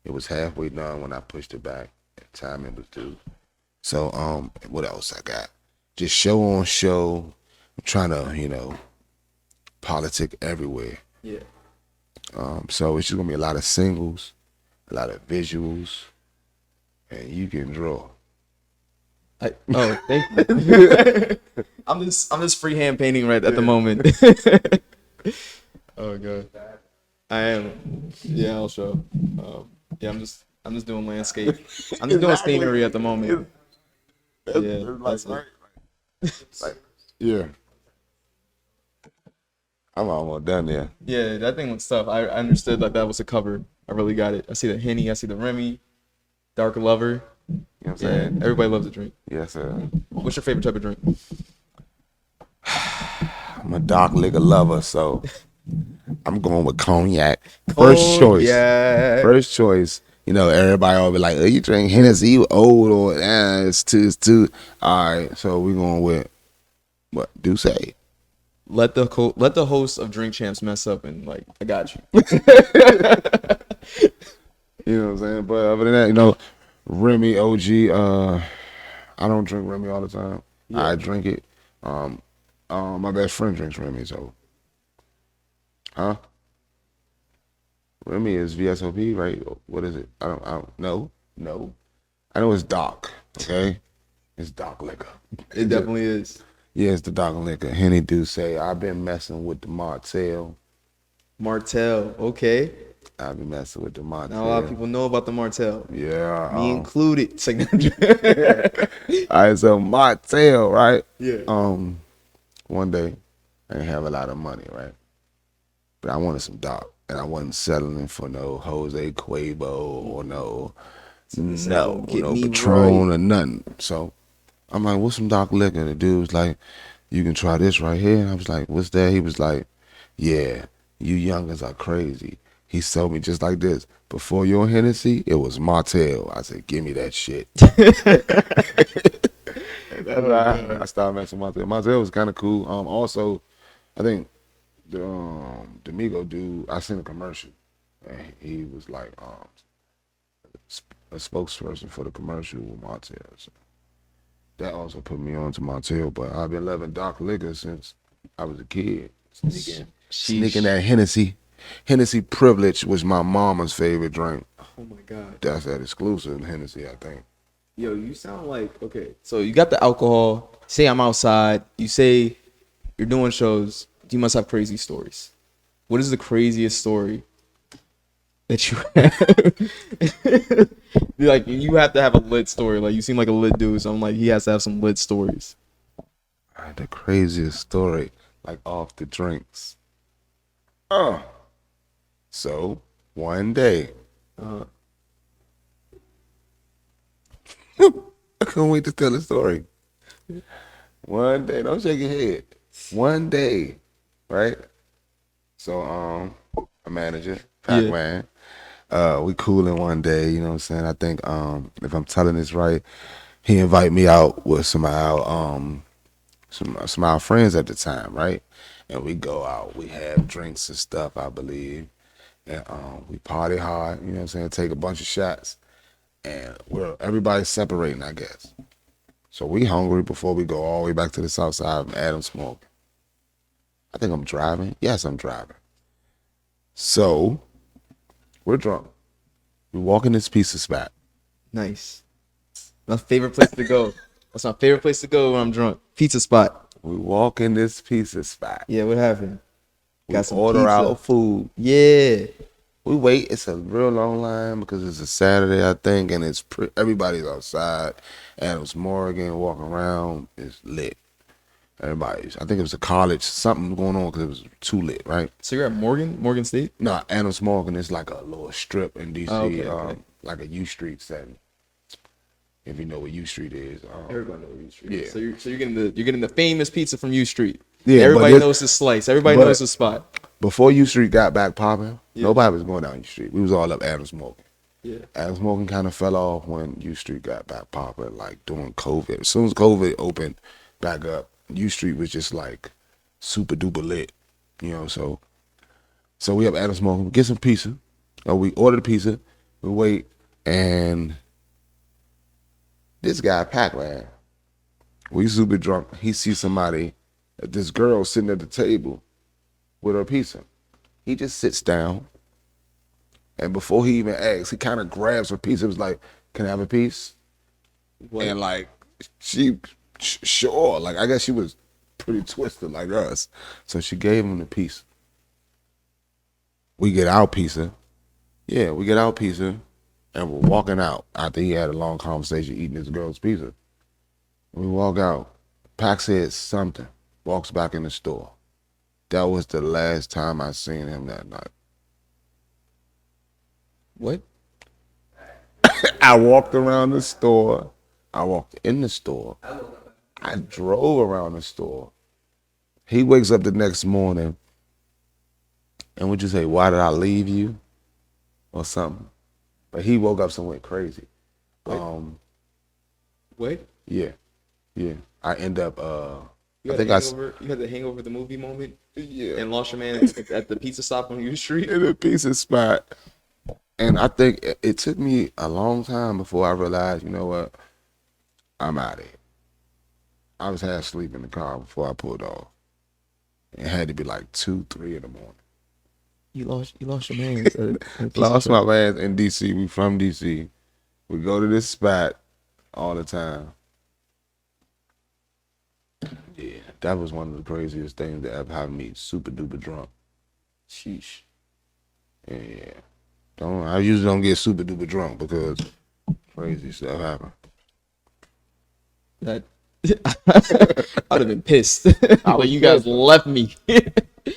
It was halfway done when I pushed it back. Time it was due. So what else I got? Just show on show. I'm trying to, you know, politic everywhere. Yeah. So it's just gonna be a lot of singles, a lot of visuals, and you can draw. Oh, thank you. I'm just freehand painting right at the moment. Oh god. I am. Yeah, I'll show. Yeah, I'm just doing landscape. I'm just doing scenery at the moment. Yeah, that's it. Like, yeah. I'm almost done there. Yeah, that thing looks tough. I understood that was a cover. I really got it. I see the Henny, I see the Remy, Dark Lover. You know what I'm Yeah, saying? everybody loves a drink. Yes, sir. What's your favorite type of drink? I'm a dark liquor lover, so I'm going with cognac. First choice. Yeah. First choice. You know, everybody will be like, "Oh, you drink Hennessy, you old," or it's too. All right, so we're going with what? Do say. Let the host of Drink Champs mess up and like I got you. You know what I'm saying? But other than that, you know, Remy OG. I don't drink Remy all the time. Yeah. I drink it. My best friend drinks Remy, so. Huh? Remy is VSOP, right? What is it? I don't know. No. I know it's dark, okay? It's dark liquor. It definitely is. Yeah, it's the dark liquor. Henny do say, I've been messing with the Martell. Martell, okay. I've been messing with the Martell. Now a lot of people know about the Martell. Yeah. Me included. It's like, All right, so Martell, right? yeah. One day, I didn't have a lot of money, right? But I wanted some dark, and I wasn't settling for no Jose Cuervo or no Get me Patron right. or nothing. So I'm like, what's some dark liquor? The dude was like, you can try this right here. And I was like, what's that? He was like, yeah, you youngers are crazy. He sold me just like this. Before your Hennessy, it was Martell. I said, give me that shit. That's why I started messing with Martell. Martell was kind of cool. Also, I think the Domingo dude, I seen a commercial, and he was like a spokesperson for the commercial with Martell. So that also put me on to Martell. But I've been loving dark liquor since I was a kid. Sneaking that Hennessy. Hennessy Privilege was my mama's favorite drink. Oh my god. That's that exclusive Hennessy, I think. Yo, you sound like okay. So you got the alcohol. Say I'm outside. You say you're doing shows. You must have crazy stories. What is the craziest story that you have? Like you have to have a lit story. Like you seem like a lit dude. So I'm like he has to have some lit stories. The craziest story, like off the drinks. So one day, I couldn't wait to tell the story. One day, don't shake your head. One day, right? So a manager, Pac-Man, we cooling one day, you know what I'm saying? I think if I'm telling this right, he invited me out with some of our friends at the time, right? And we go out, we have drinks and stuff, I believe. And we party hard, you know what I'm saying? Take a bunch of shots. And everybody's separating, I guess. So we hungry before we go all the way back to the south side of Adam smoking. I think I'm driving. Yes, I'm driving. So We're drunk. We walk in this pizza spot. Nice. My favorite place to go. That's my favorite place to go when I'm drunk. Pizza spot. We walk in this pizza spot. Yeah, what happened? We Got some order pizza. our food. Yeah. We wait. It's a real long line because it's a Saturday, I think, and it's everybody's outside. Adams Morgan walking around is lit. Everybody's. I think it was a college. Something going on because it was too lit, right? So you're at Morgan State? No, Adams Morgan is like a little strip in DC, Oh, okay. like a U Street setting. If you know what U Street is, Everybody knows U Street. Yeah. So you're getting the famous pizza from U Street. Yeah, Everybody but knows the slice. Everybody knows the spot. Before U Street got back popping, Yeah. nobody was going down U Street. We was all up Adams Morgan. Yeah. Adams Morgan kind of fell off when U Street got back popping, like during COVID. As soon as COVID opened back up, U Street was just like super duper lit, you know. So we have Adams Morgan. We get some pizza. We order the pizza. We wait, and this guy Pac-Man, we super drunk. He sees somebody, this girl sitting at the table with her pizza. He just sits down, and before he even asks, he kind of grabs her pizza. It was like, "Can I have a piece?" What? And like, she, sure, like I guess she was pretty twisted like us, so she gave him the piece. We get our pizza. Yeah, we get our pizza, and we're walking out after he had a long conversation eating this girl's pizza. We walk out. Pac said something. Walks back in the store. That was the last time I seen him that night. What? I walked around the store. I walked in the store. I drove around the store. He wakes up the next morning, and would you say, "Why did I leave you?" or something? But he woke up somewhere crazy. What? Yeah. I end up. You I had think the hangover. You had the Hangover the movie moment. Yeah. And lost your man at the pizza stop on U Street. In a pizza spot. And I think it took me a long time before I realized, you know what, I'm out of here. I was half asleep in the car before I pulled off. It had to be like 2, 3 in the morning. You lost your man. At a pizza Lost shop. my man in DC. We from DC. We go to this spot all the time. Yeah, that was one of the craziest things that ever happened to me. Super duper drunk. Sheesh. Yeah. I usually don't get super duper drunk because crazy stuff happen. That I'd have been pissed. Like you guys left me.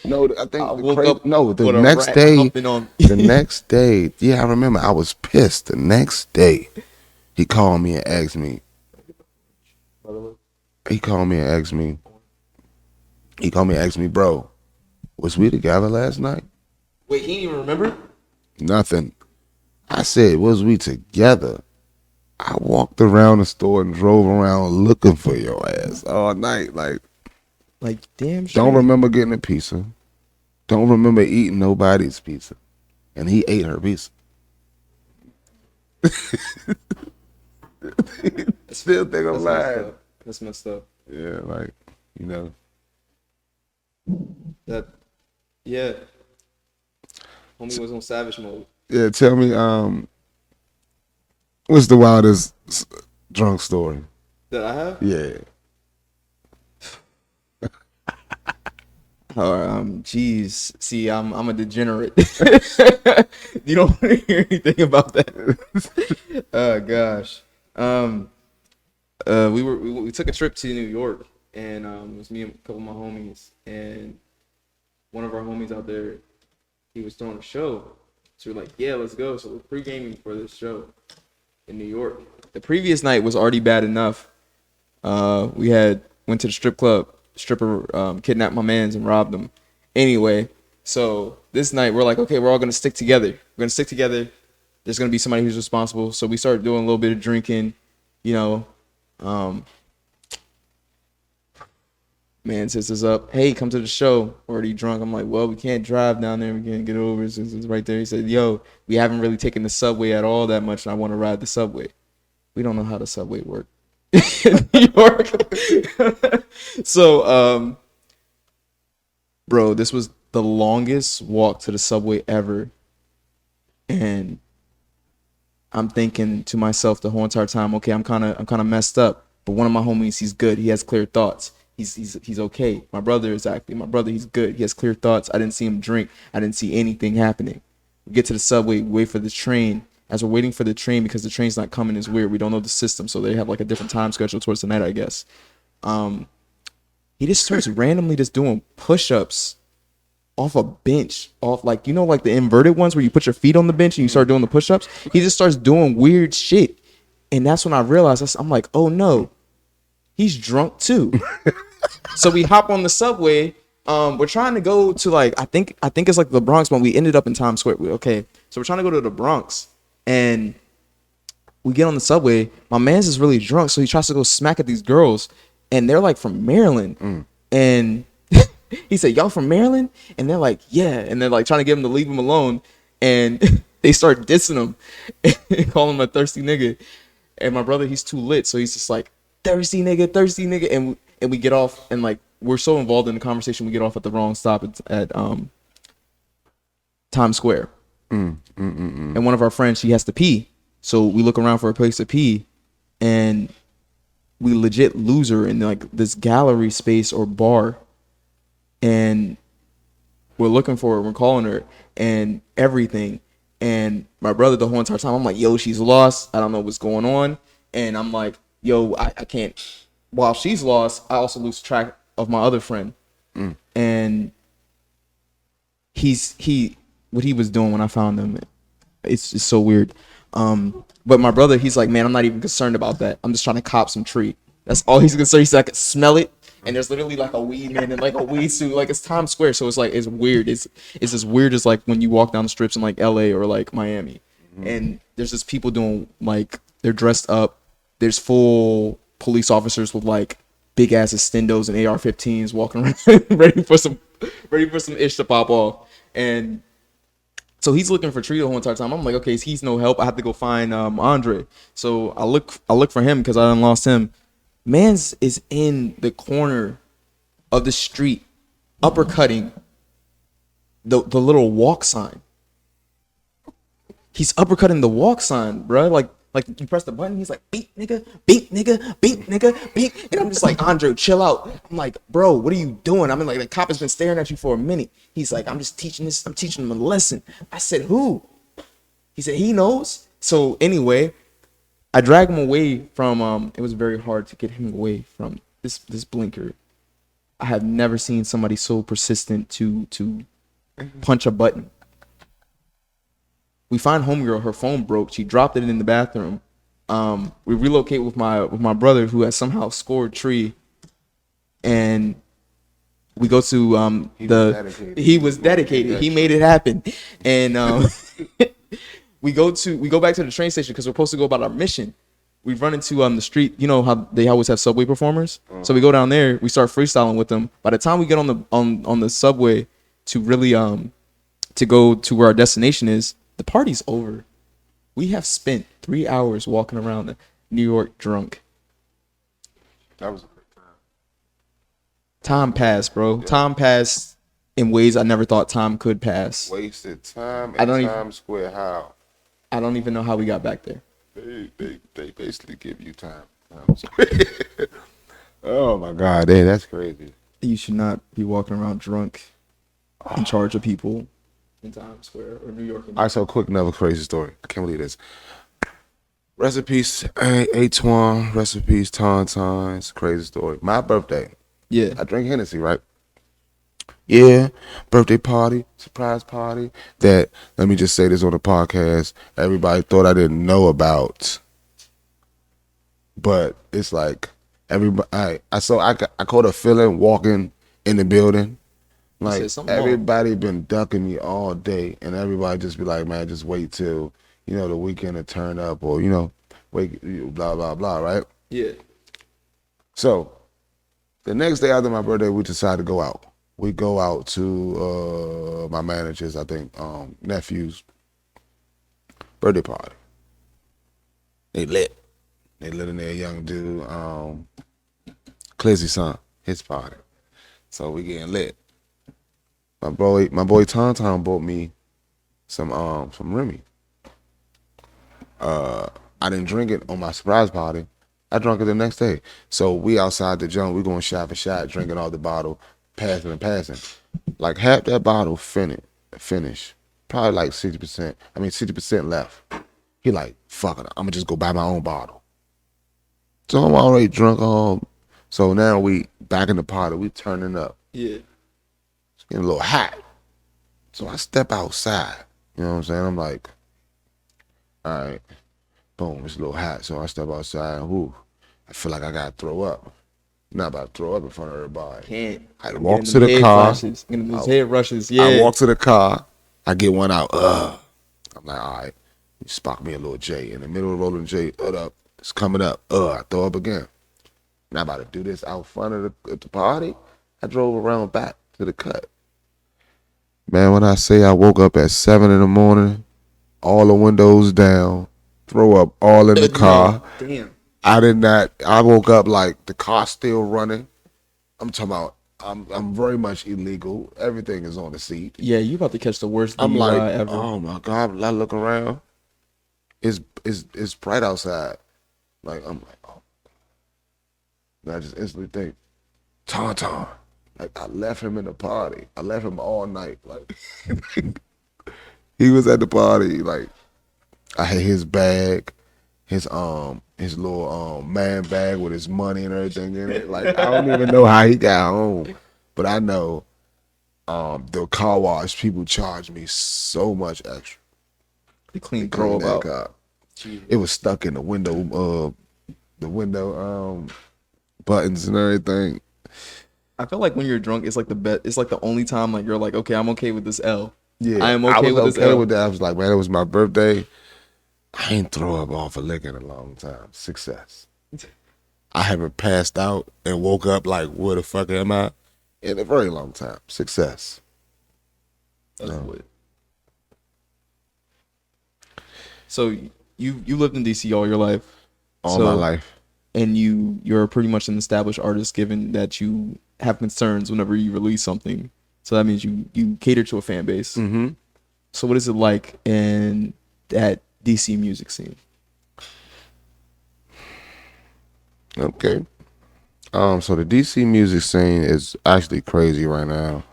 No, I think I woke up the with a next rat day. humping on me. The next day, yeah, I remember. I was pissed. The next day, he called me and asked me. He called me and asked me, "Bro, was we together last night?" Wait, he didn't even remember? Nothing. I said, "Was we together?" I walked around the store and drove around looking for your ass all night. Like, damn. don't remember getting a pizza. Don't remember eating nobody's pizza. And he ate her pizza. Still think I'm lying. That's messed up. Yeah, like, you know. That, yeah. Homie was on savage mode. Yeah, tell me, what's the wildest drunk story? That I have? Yeah. Geez. See, I'm a degenerate. You don't want to hear anything about that. Oh gosh. We took a trip to New York, and it was me and a couple of my homies, and one of our homies out there, he was throwing a show. So we're like, yeah, let's go. So we're pre-gaming for this show in New York. The previous night was already bad enough. We went to the strip club. Stripper kidnapped my mans and robbed them. Anyway, so this night we're like, okay, we're all gonna stick together. We're gonna stick together. There's gonna be somebody who's responsible. So we started doing a little bit of drinking. You know, man sets us up. Hey, come to the show. Already drunk. I'm like, well, we can't drive down there. We can't get over since it's right there. He said, yo, we haven't really taken the subway at all that much, and I want to ride the subway. We don't know how the subway works in New York. So, bro, this was the longest walk to the subway ever. And I'm thinking to myself the whole entire time, okay, I'm kind of messed up, but one of my homies, he's good. He has clear thoughts. He's okay. My brother, he's good. He has clear thoughts. I didn't see him drink. I didn't see anything happening. We get to the subway, we wait for the train. As we're waiting for the train, because the train's not coming, is weird. We don't know the system, so they have like a different time schedule towards the night, I guess. He just starts randomly just doing push-ups off a bench, off like, you know, like the inverted ones where you put your feet on the bench and you start doing the push-ups. He just starts doing weird shit, and that's when I realized, I'm like, oh no, he's drunk too. So we hop on the subway. We're trying to go to like, I think it's like the Bronx, but we ended up in Times Square. Okay, so we're trying to go to the Bronx, and we get on the subway. My man's is really drunk, so he tries to go smack at these girls, and they're like from Maryland, and he said, "Y'all from Maryland?" And they're like, "Yeah," and they're like trying to get him to leave him alone, and they start dissing him and calling him a thirsty nigga. And my brother, he's too lit, so he's just like, thirsty nigga, and we get off, and like we're so involved in the conversation, we get off at the wrong stop at Times Square. And one of our friends, she has to pee, so we look around for a place to pee, and we legit lose her in like this gallery space or bar, and we're looking for her, we're calling her and everything. And my brother, the whole entire time, I'm like, yo, she's lost, I don't know what's going on. And I'm like, yo, I can't, while she's lost, I also lose track of my other friend. And what he was doing when I found him, it's just so weird. But my brother, he's like, man, I'm not even concerned about that. I'm just trying to cop some tree. That's all he's concerned. He said I could smell it, and there's literally like a weed man in like a weed suit. Like, it's Times Square, so it's like, it's weird. It's as weird as like when you walk down the strips in like LA or like Miami, and there's just people doing like, they're dressed up. There's full police officers with like big ass extendos and AR-15s walking around ready for some ish to pop off. And so he's looking for Tree the whole entire time. I'm like, okay, he's no help. I have to go find Andre. So I look for him because I done lost him. Mans is in the corner of the street, uppercutting the little walk sign. He's uppercutting the walk sign, bro. Like you press the button, he's like, beat nigga, beat nigga, beat nigga, beat. And I'm just like, Andre, chill out. I'm like, bro, what are you doing? I mean, like, the cop has been staring at you for a minute. He's like, I'm teaching him a lesson. I said, who? He said, he knows. So anyway, I drag him away from, it was very hard to get him away from this blinker. I have never seen somebody so persistent to punch a button. We find homegirl, her phone broke. She dropped it in the bathroom. We relocate with my brother, who has somehow scored Tree, and we go to he was dedicated. He made it happen, and we go back to the train station because we're supposed to go about our mission. We run into the street. You know how they always have subway performers. So we go down there. We start freestyling with them. By the time we get on the subway to really to go to where our destination is, the party's over. We have spent 3 hours walking around New York drunk. That was a great time. Time passed, bro. Yeah. Time passed in ways I never thought time could pass. Wasted time at Times Square. How? I don't even know how we got back there. They basically give you time. Oh my God, hey, that's crazy. You should not be walking around drunk in charge of people in Times Square or New York. All right, so quick, another crazy story. I can't believe this. Rest in peace, Antoine. Rest in peace, Tauntaun. It's a crazy story. My birthday. Yeah. I drink Hennessy, right? Yeah, birthday party, surprise party. That, let me just say this on the podcast, everybody thought I didn't know about. But it's like, everybody, I caught a feeling walking in the building. Like, everybody been ducking me all day, and everybody just be like, man, just wait till, the weekend to turn up, or, wait, blah, blah, blah, right? Yeah. So, the next day after my birthday, we decided to go out. We go out to my manager's, I think, nephew's birthday party. They lit in there, young dude, Clizzy's son, his party. So we getting lit. My boy Tauntaun bought me some Remy. I didn't drink it on my surprise party. I drank it the next day. So we outside the joint, we going shot for shot, drinking all the bottle, passing and passing. Like half that bottle finish. Probably like 60%. I mean 60% left. He like, fuck it, I'ma just go buy my own bottle. So I'm already drunk home. So now we back in the party, we turning up. Yeah. It's getting a little hot. So I step outside. You know what I'm saying? I'm like, all right, boom, it's a little hot. So I step outside and whoo, I feel like I gotta throw up. Not about to throw up in front of everybody. Can't. I walk Getting to them the head car. flashes. Getting those head rushes. I Yeah. walk to the car. I get one out. I'm like, all right, you spot me a little J. In the middle of rolling J, up. It's coming up. I throw up again. Not about to do this out front of the party. I drove around back to the cut. Man, when I say I woke up at 7 in the morning, all the windows down, throw up all in the car. Damn. I did not. I woke up like the car still running. I'm talking about. I'm very much illegal. Everything is on the seat. Yeah, you about to catch the worst I'm DUI like, ever. oh my god! I look around. It's bright outside. Like I'm like, oh. And I just instantly think, Tauntaun. Like I left him in the party. I left him all night. Like he was at the party. Like I had his bag, his little man bag with his money and everything in it. Like I don't even know how he got home, but I know the car wash people charged me so much extra. They clean to clean throw that up car. out. Jesus. It was stuck in the window buttons and everything. I feel like when you're drunk, it's like the best. It's like the only time like you're like, okay, I'm okay with this L. Yeah, I am I okay was with this okay L. with that. I was like, man, it was my birthday. I ain't throw up off a lick in a long time. Success. I haven't passed out and woke up like, where the fuck am I? In a very long time. Success. That's what. So you lived in DC all your life. All my life. And you're pretty much an established artist, given that you have concerns whenever you release something. So that means you cater to a fan base. Mm-hmm. So what is it like in that DC music scene? Okay. So the DC music scene is actually crazy right now.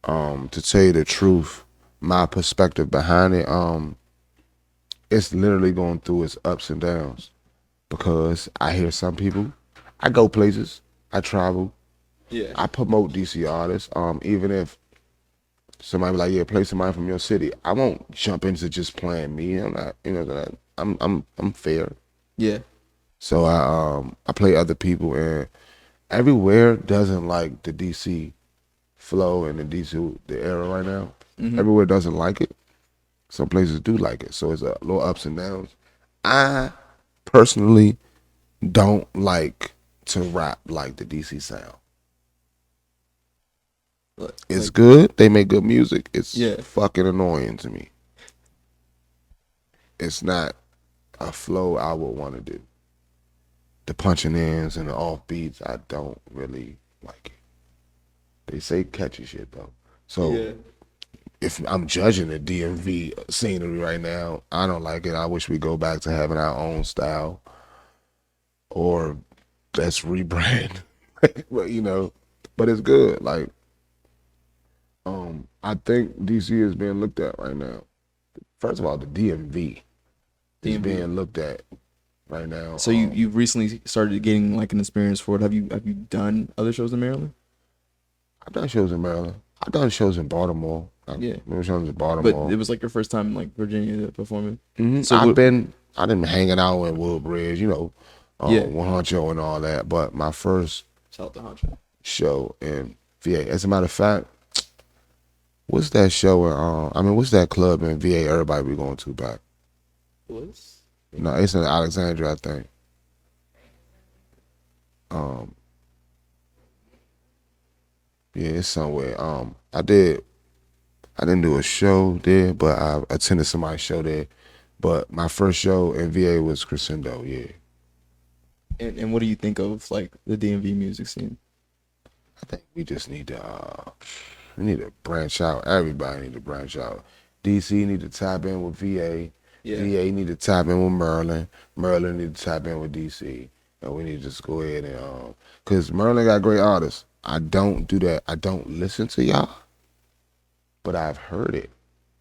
To tell you the truth, my perspective behind it, it's literally going through its ups and downs. Because I hear some people, I go places, I travel, Yeah. I promote DC artists. Even if somebody be like, yeah, play somebody from your city, I won't jump into just playing me. I'm not, I'm fair. Yeah. So I play other people, and everywhere doesn't like the DC flow and the era right now. Mm-hmm. Everywhere doesn't like it. Some places do like it, so it's a little ups and downs. I personally don't like to rap like the DC sound. It's good. They make good music. It's fucking annoying to me. It's not a flow I would want to do. The punching ins and the off beats, I don't really like it. They say catchy shit though. So if I'm judging the DMV scenery right now, I don't like it. I wish we go back to having our own style, or let's rebrand. But it's good. Like, I think DC is being looked at right now. First of all, the DMV is being looked at right now. So you've recently started getting like an experience for it. Have you done other shows in Maryland? I've done shows in Maryland. I've done shows in Baltimore. Shows in Baltimore. But it was like your first time in like Virginia performing. Mm-hmm. So I've been hanging out in Woodbridge, One Honcho and all that. But my first show in VA. As a matter of fact, what's that show in what's that club in VA everybody be going to back? Bliss? No, it's in Alexandria, I think. Yeah, it's somewhere. I didn't do a show there, but I attended somebody's show there. But my first show in VA was Crescendo, yeah. And what do you think of like the DMV music scene? I think we just need to branch out. Everybody need to branch out. DC need to tap in with VA. Yeah. VA need to tap in with Merlin. Merlin need to tap in with DC. And we need to just go ahead and cause Merlin got great artists. I don't do that. I don't listen to y'all, but I've heard it.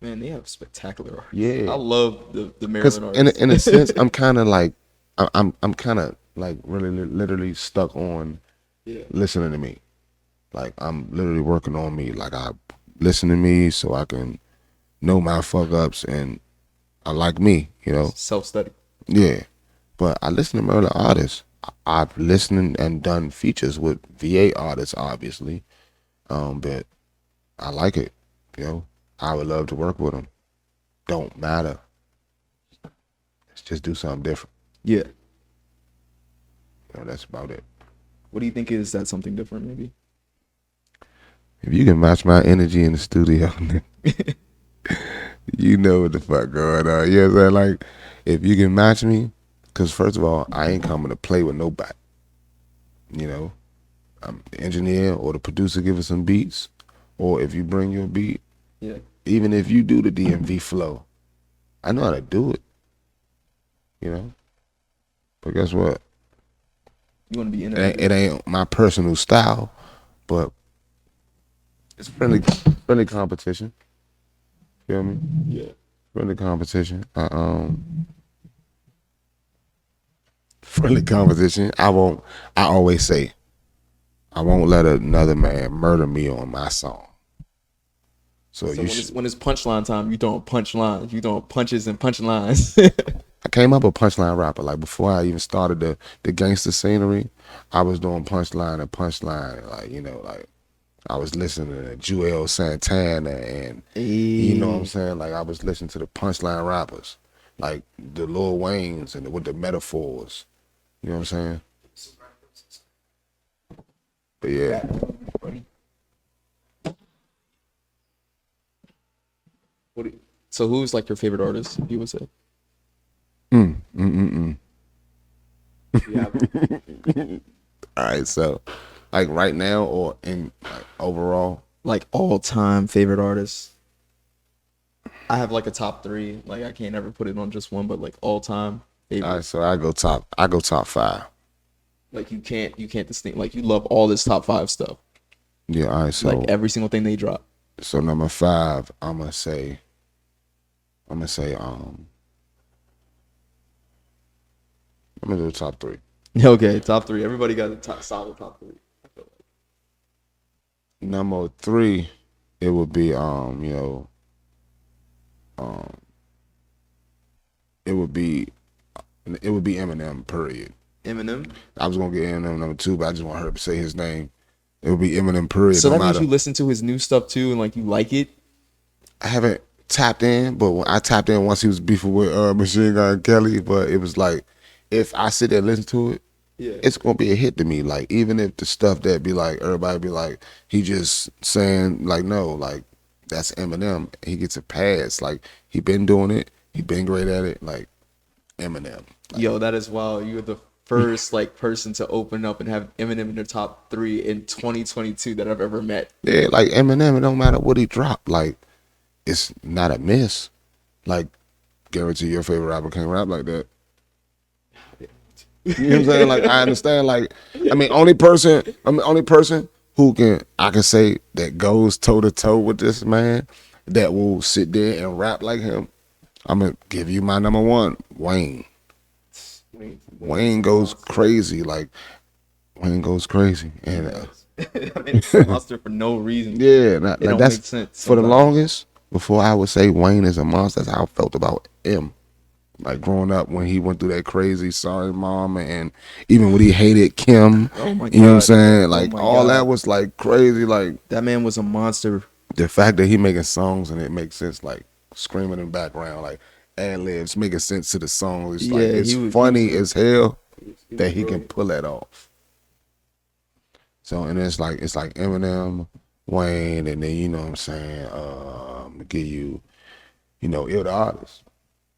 Man, they have spectacular artists. Yeah. I love the Cause Maryland artists. in a sense, I'm kind of like, I'm kind of like really literally stuck on Yeah. listening to me. Like I'm literally working on me. Like I listen to me so I can know my fuck ups and I like me, you know. Self-study. Yeah. But I listen to Maryland artists. I've listened and done features with VA artists, obviously. But I like it. You know, I would love to work with them. Don't matter. Let's just do something different. Yeah. You know, that's about it. What do you think is that something different, maybe? If you can match my energy in the studio, you know what the fuck going on. You know what I'm saying? Like, if you can match me, because first of all, I ain't coming to play with nobody. You know, I'm the engineer or the producer give us some beats, or if you bring your beat, Yeah. even if you do the DMV flow, I know how to do it. You know, but guess what? You want to be in It ain't my personal style, but it's friendly competition. Feel me? Yeah. Friendly competition. Friendly competition. I always say, I won't let another man murder me on my song. So So you when it's punchline time, you don't punch lines. You don't punches and punchlines. I came up a punchline rapper. Like before I even started the gangster scenery, I was doing punchline and punchline. Like, you know, like I was listening to Joel Santana and you know what I'm saying? Like I was listening to the punchline rappers. Like the Lil Waynes and with the metaphors. You know what I'm saying? But yeah. So who's like your favorite artist, you would say? Yeah. All right, so like right now or in like overall? Like all-time favorite artists. I have like a top 3. Like I can't ever put it on just one, but like all-time favorite. All right, so I go top 5. Like you can't distinct. Like you love all this top 5 stuff. Yeah, all right, so Like every single thing they drop. so number 5, I'm gonna say I'm gonna do the top 3. Okay, top 3. Everybody got a solid top 3. I feel like. Number 3, it would be it would be Eminem. Period. Eminem. I was gonna get Eminem number 2, but I just want her to say his name. It would be Eminem. Period. So no that means matter. you listen to his new stuff too, and like you like it. I haven't tapped in, but when I tapped in once he was beefing with Machine Gun Kelly, but it was like if I sit there and listen to it, Yeah. it's gonna be a hit to me. Like even if the stuff that be like everybody be like he just saying like no, like that's Eminem. He gets a pass. Like he been doing it. He been great at it. Like Eminem. Like, Yo, that is wild. You're the first like person to open up and have Eminem in their top 3 in 2022 that I've ever met. yeah, like Eminem. It don't matter what he dropped. Like it's not a miss. Like guarantee your favorite rapper can't rap like that. You know what I'm saying? Like I understand. Like only person who I can say that goes toe to toe with this man that will sit there and rap like him. I'm gonna give you my number 1, Wayne. Wayne goes crazy. Like Wayne goes crazy, and I mean, it's a monster for no reason. yeah, It like don't that's make sense for the sometimes. longest. Before I would say Wayne is a monster, that's how I felt about him. Like growing up when he went through that crazy sorry mama and even when he hated Kim. Oh my You know what I'm God. saying? Oh Like my all God. that was like crazy. Like That man was a monster. the fact that he making songs and it makes sense, like screaming in the background, like ad libs making sense to the song. It's like Yeah, it's he was funny as hell was that he can brilliant. pull that off. So and it's like Eminem, Wayne, and then you know what I'm saying, give you, illdaartist.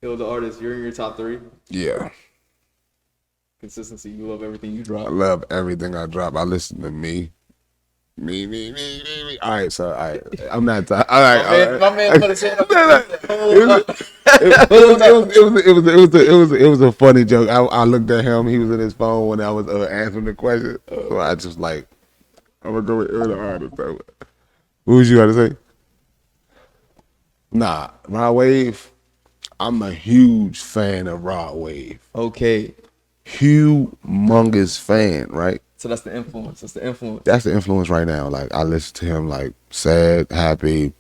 Yo, the artist, you're in your top 3. Yeah. Consistency. You love everything you I drop. love everything I drop. I listen to me. Me. All right, so I'm not. All right, My man put his hand up. It was a funny joke. I looked at him. He was in his phone when I was answering the question. So I just like, I'm gonna go with illdaartist. What was you got to say? Nah, Rod Wave. I'm a huge fan of Rod Wave. Okay. Humongous fan, right? So that's the influence. That's the influence. That's the influence right now. Like I listen to him like sad, happy,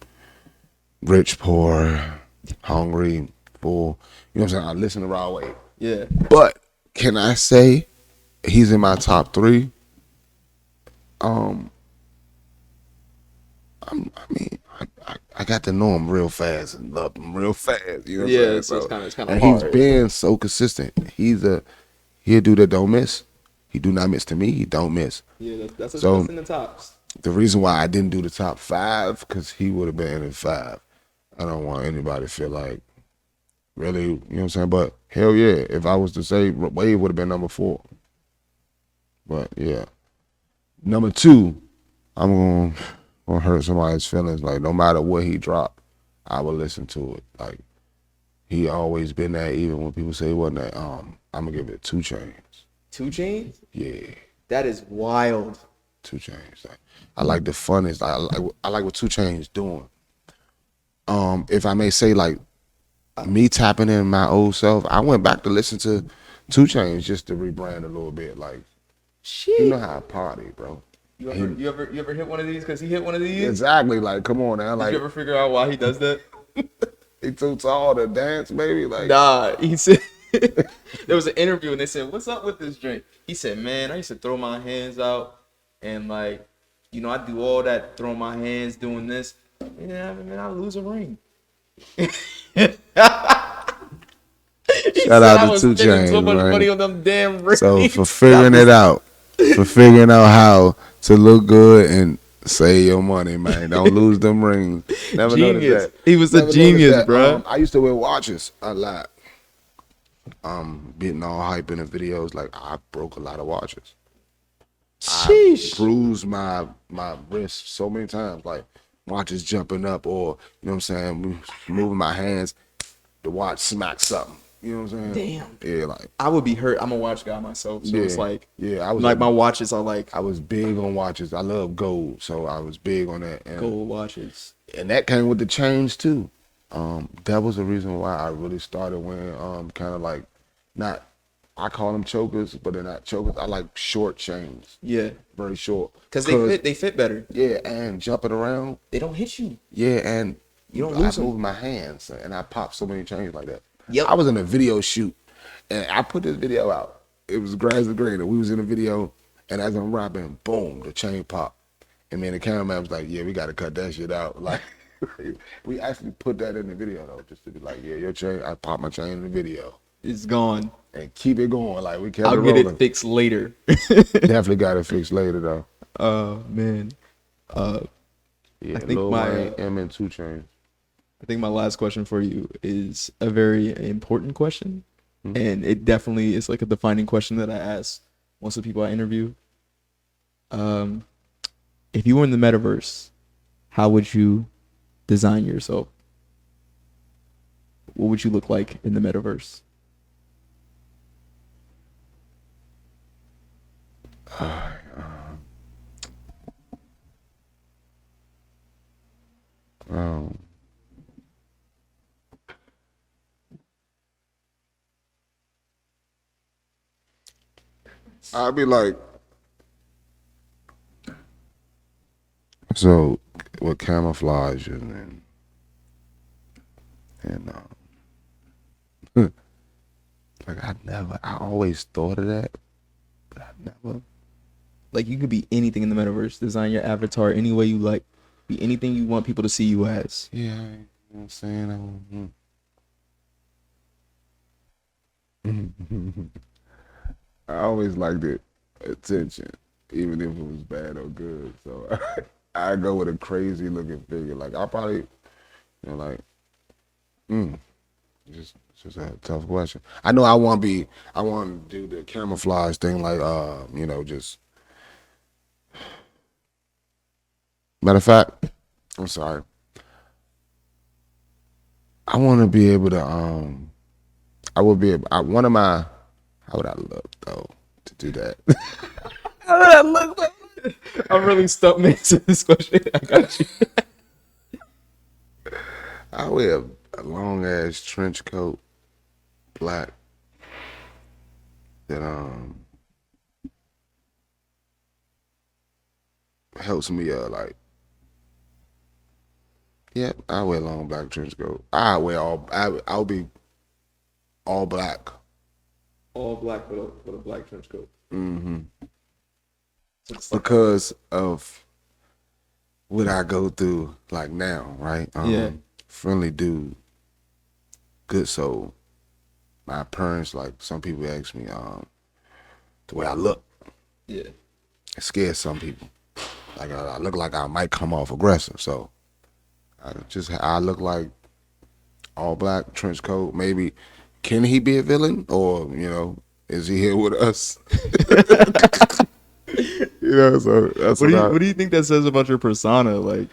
rich, poor, hungry, full. You know what I'm saying? I listen to Rod Wave. Yeah. But can I say he's in my top 3? I got to know him real fast and love him real fast. You know what I'm saying? So it's kind of and hard. he's been so consistent. He'll do that don't miss. He do not miss to me. He don't miss. Yeah, that's So in the tops. The reason why I didn't do the top 5 because he would have been in 5. I don't want anybody to feel like really, you know what I'm saying? But hell yeah, if I was to say Wave would have been number 4. But yeah, number 2, I'm gonna hurt somebody's feelings. Like no matter what he dropped, I will listen to it. Like he always been that. Even when people say he wasn't that, I'm gonna give it 2 Chainz. 2 Chainz? Yeah. That is wild. 2 Chainz. Like, I like the funnest. I like what 2 Chainz doing. If I may say, like me tapping in my old self, I went back to listen to 2 Chainz just to rebrand a little bit. Like, shit, you know how I party, bro. You ever hit one of these? Because he hit one of these. Exactly. Like, come on now. Like, did you ever figure out why he does that? He too tall to dance, baby. Like, nah. He said there was an interview and they said, "What's up with this drink?" He said, "Man, I used to throw my hands out and like, you know, I do all that, throwing my hands, doing this, and then I lose a ring." Shout out to 2 Chainz, so much right? money on them damn rings. So for figuring it out, how to look good and save your money, man. Don't lose them rings. Never genius. noticed that. He was a genius, bro. I used to wear watches a lot. Getting all hype in the videos, like I broke a lot of watches. Sheesh. I bruised my wrist so many times, like watches jumping up, or you know what I'm saying, moving my hands, the watch smacks something. You know what I'm saying? Damn. Yeah, like I would be hurt. I'm a watch guy myself, so it's like, yeah, I was like my watches are like I was big on watches. I love gold, so I was big on that. And, gold watches, and that came with the chains too. That was the reason why I really started wearing kind of like not. I call them chokers, but they're not chokers. I like short chains. Yeah, very short. Because they fit better. Yeah, and jumping around. They don't hit you. Yeah, and you don't lose them. I move my hands, and I pop so many chains like that. Yep. I was in a video shoot, and I put this video out. It was Grass and Green, and we was in a video, and as I'm rapping, boom, the chain popped. And man, the cameraman was like, "Yeah, we got to cut that shit out." Like, we actually put that in the video though, just to be like, "Yeah, your chain." I popped my chain in the video. It's gone. And keep it going. Like we kept I'll it get rolling. it fixed later. Definitely got it fixed later though. Oh man. Yeah, I think Lil my Wayne, M and 2 Chainz. I think my last question for you is a very important question, and it definitely is like a defining question that I ask most of the people I interview. If you were in the metaverse, how would you design yourself? What would you look like in the metaverse? I'd be like, so with camouflage and like I always thought of that, but I never. Like you could be anything in the metaverse. Design your avatar any way you like. Be anything you want people to see you as. Yeah, you know what I'm saying? I always liked it attention, even if it was bad or good. So I go with a crazy looking figure. Like I probably, you know, like, it's just a tough question. I know I want to do the camouflage thing, like, you know, just. Matter of fact, I'm sorry. I want to be able to I would be one of my how would I look though to do that? How would I look though? I'm really stumped man to this question. I got you. I wear a long ass trench coat, black, that helps me like yeah, I wear long black trench coat. I'll be all black. All black with a black trench coat. Mm-hmm. So it's like, Because of what I go through like now, right? Yeah. Friendly dude, good soul. My parents, like some people ask me, the way I look, yeah. it scares some people. Like I look like I might come off aggressive, so I look like all black trench coat. Maybe can he be a villain, or is he here with us? So that's What do you think that says about your persona? Like,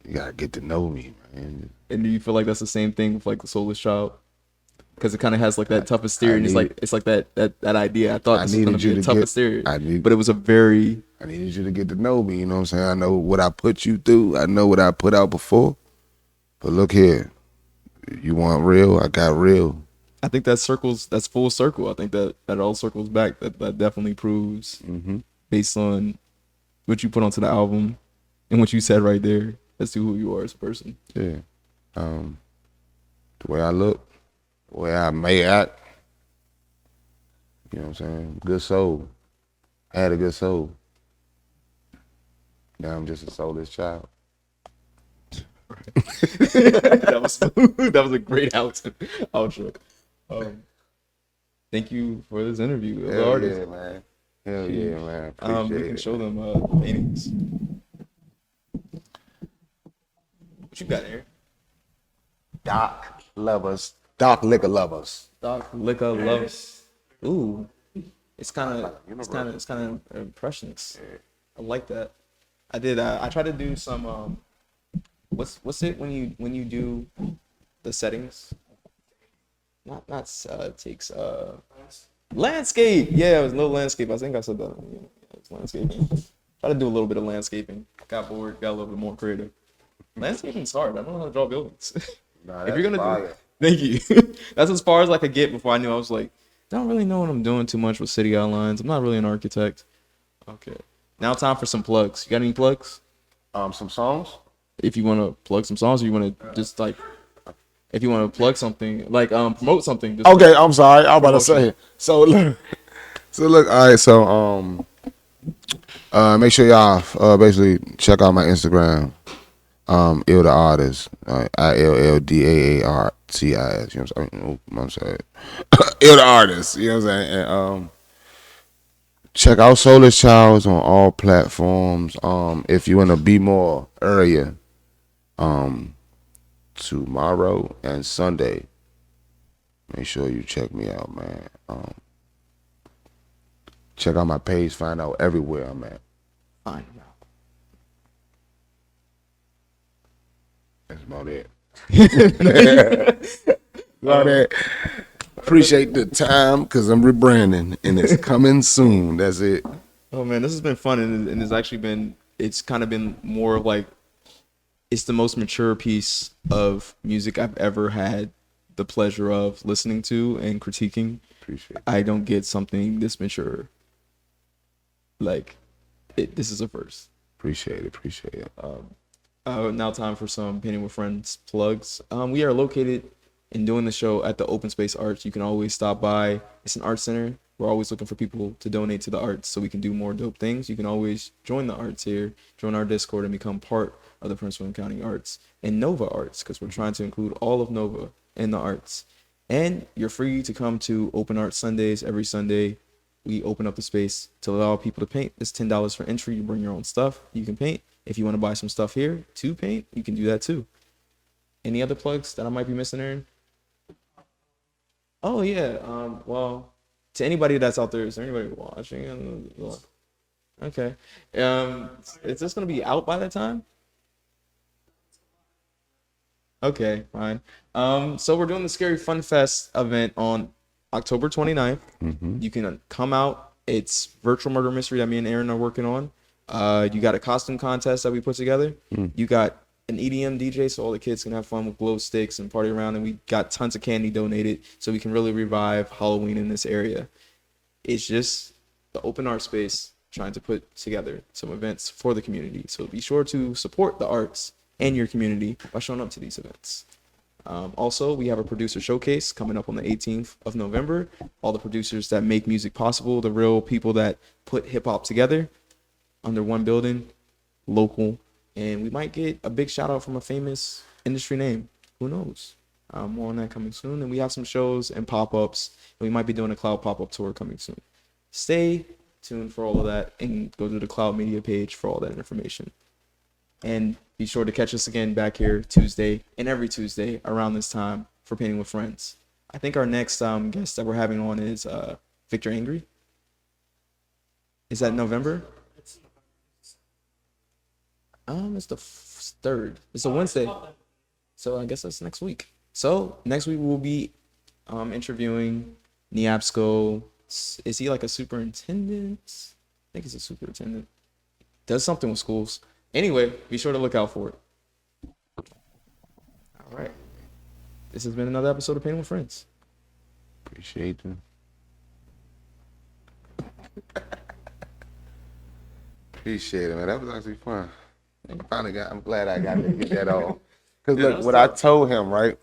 you gotta get to know me, man. and do you feel like that's the same thing with like the Soulless Child? Because it kind of has like that tough exterior, and it's like that idea. I thought this was gonna be a tough exterior, but it was a very. I needed you to get to know me. You know what I'm saying? I know what I put you through. I know what I put out before. But look here, you want real? I got real. I think that's full circle. I think that all circles back. That definitely proves, based on what you put onto the album and what you said right there, as to who you are as a person. Yeah. The way I look, the way I may act. You know what I'm saying? Good soul. I had a good soul. Now I'm just a soulless child. That was smooth. That was a great outro. Thank you for this interview. Hell Artist. yeah, man. Hell yeah, man. Appreciate we can it. show them the paintings. What you got here? Doc lovers. Doc liquor lovers. Doc Liquor Loves. Ooh, it's kind of impressionist. I like that. I did. I tried to do some. What's it when you do the settings? Not takes landscape. Yeah, it was no landscape. I think I said that. Yeah, it was landscaping. Try to do a little bit of landscaping. Got bored. Got a little bit more creative. Landscaping's hard. I don't know how to draw buildings. Nah, If you're gonna fire. thank you. That's as far as I could get before I knew I was like, don't really know what I'm doing too much with city outlines. I'm not really an architect. Okay. Now time for some plugs. You got any plugs? Some songs. If you want to plug some songs, or you want to just like, if you want to plug something, like promote something. Just Okay, I'm sorry. I was about to say. So look. All right. So make sure y'all basically check out my Instagram. illdaartist. illdaartist. You know what I'm saying? illdaartist. You know what I'm saying? And check out Soulless Childs on all platforms. If you in the Be-More area, tomorrow and Sunday, make sure you check me out, man. Check out my page, find out everywhere I'm at. fine. That's about it. About it. Appreciate the time because I'm rebranding and it's coming soon. That's it. Oh man, this has been fun, and it's actually been. It's kind of been more of like, it's the most mature piece of music I've ever had the pleasure of listening to and critiquing. Appreciate it. I don't get something this mature. Like, this is a first. Appreciate it. Now time for some Painting with Friends plugs. We are located and doing the show at the Open Space Arts. You can always stop by. It's an art center. We're always looking for people to donate to the arts so we can do more dope things. You can always join the arts here, join our Discord, and become part of the Prince William County Arts and Nova Arts, because we're trying to include all of Nova in the arts. And you're free to come to Open Art Sundays every Sunday. We open up the space to allow people to paint. It's $10 for entry. You bring your own stuff. You can paint. If you want to buy some stuff here to paint, you can do that too. Any other plugs that I might be missing, Aaron? Oh yeah. Well, to anybody that's out there, is there anybody watching? Okay. Is this gonna be out by that time? Okay, fine. So we're doing the Scary Fun Fest event on October 29th. You can come out. It's virtual murder mystery that me and Aaron are working on. You got a costume contest that we put together. You got an EDM DJ so all the kids can have fun with glow sticks and party around. And we got tons of candy donated so we can really revive Halloween in this area. It's just the open art space trying to put together some events for the community. So be sure to support the arts and your community by showing up to these events. Also, we have a producer showcase coming up on the 18th of November. All the producers that make music possible, the real people that put hip hop together under one building, local, and we might get a big shout out from a famous industry name. Who knows? More on that coming soon. And we have some shows and pop ups. We might be doing a cloud pop up tour coming soon. Stay tuned for all of that and go to the Cloud Media page for all that information. And be sure to catch us again back here Tuesday and every Tuesday around this time for Painting with Friends. I think our next guest that we're having on is Victor Angry. Is that November? It's the third. It's a Wednesday. So I guess that's next week. So next week we'll be interviewing Niapsco. Is he like a superintendent? I think he's a superintendent. Does something with schools. Anyway, be sure to look out for it. All right. This has been another episode of Painting with Friends. Appreciate you. Appreciate it, man. That was actually fun. I'm glad I got to get that off. Because look, what I told him, right?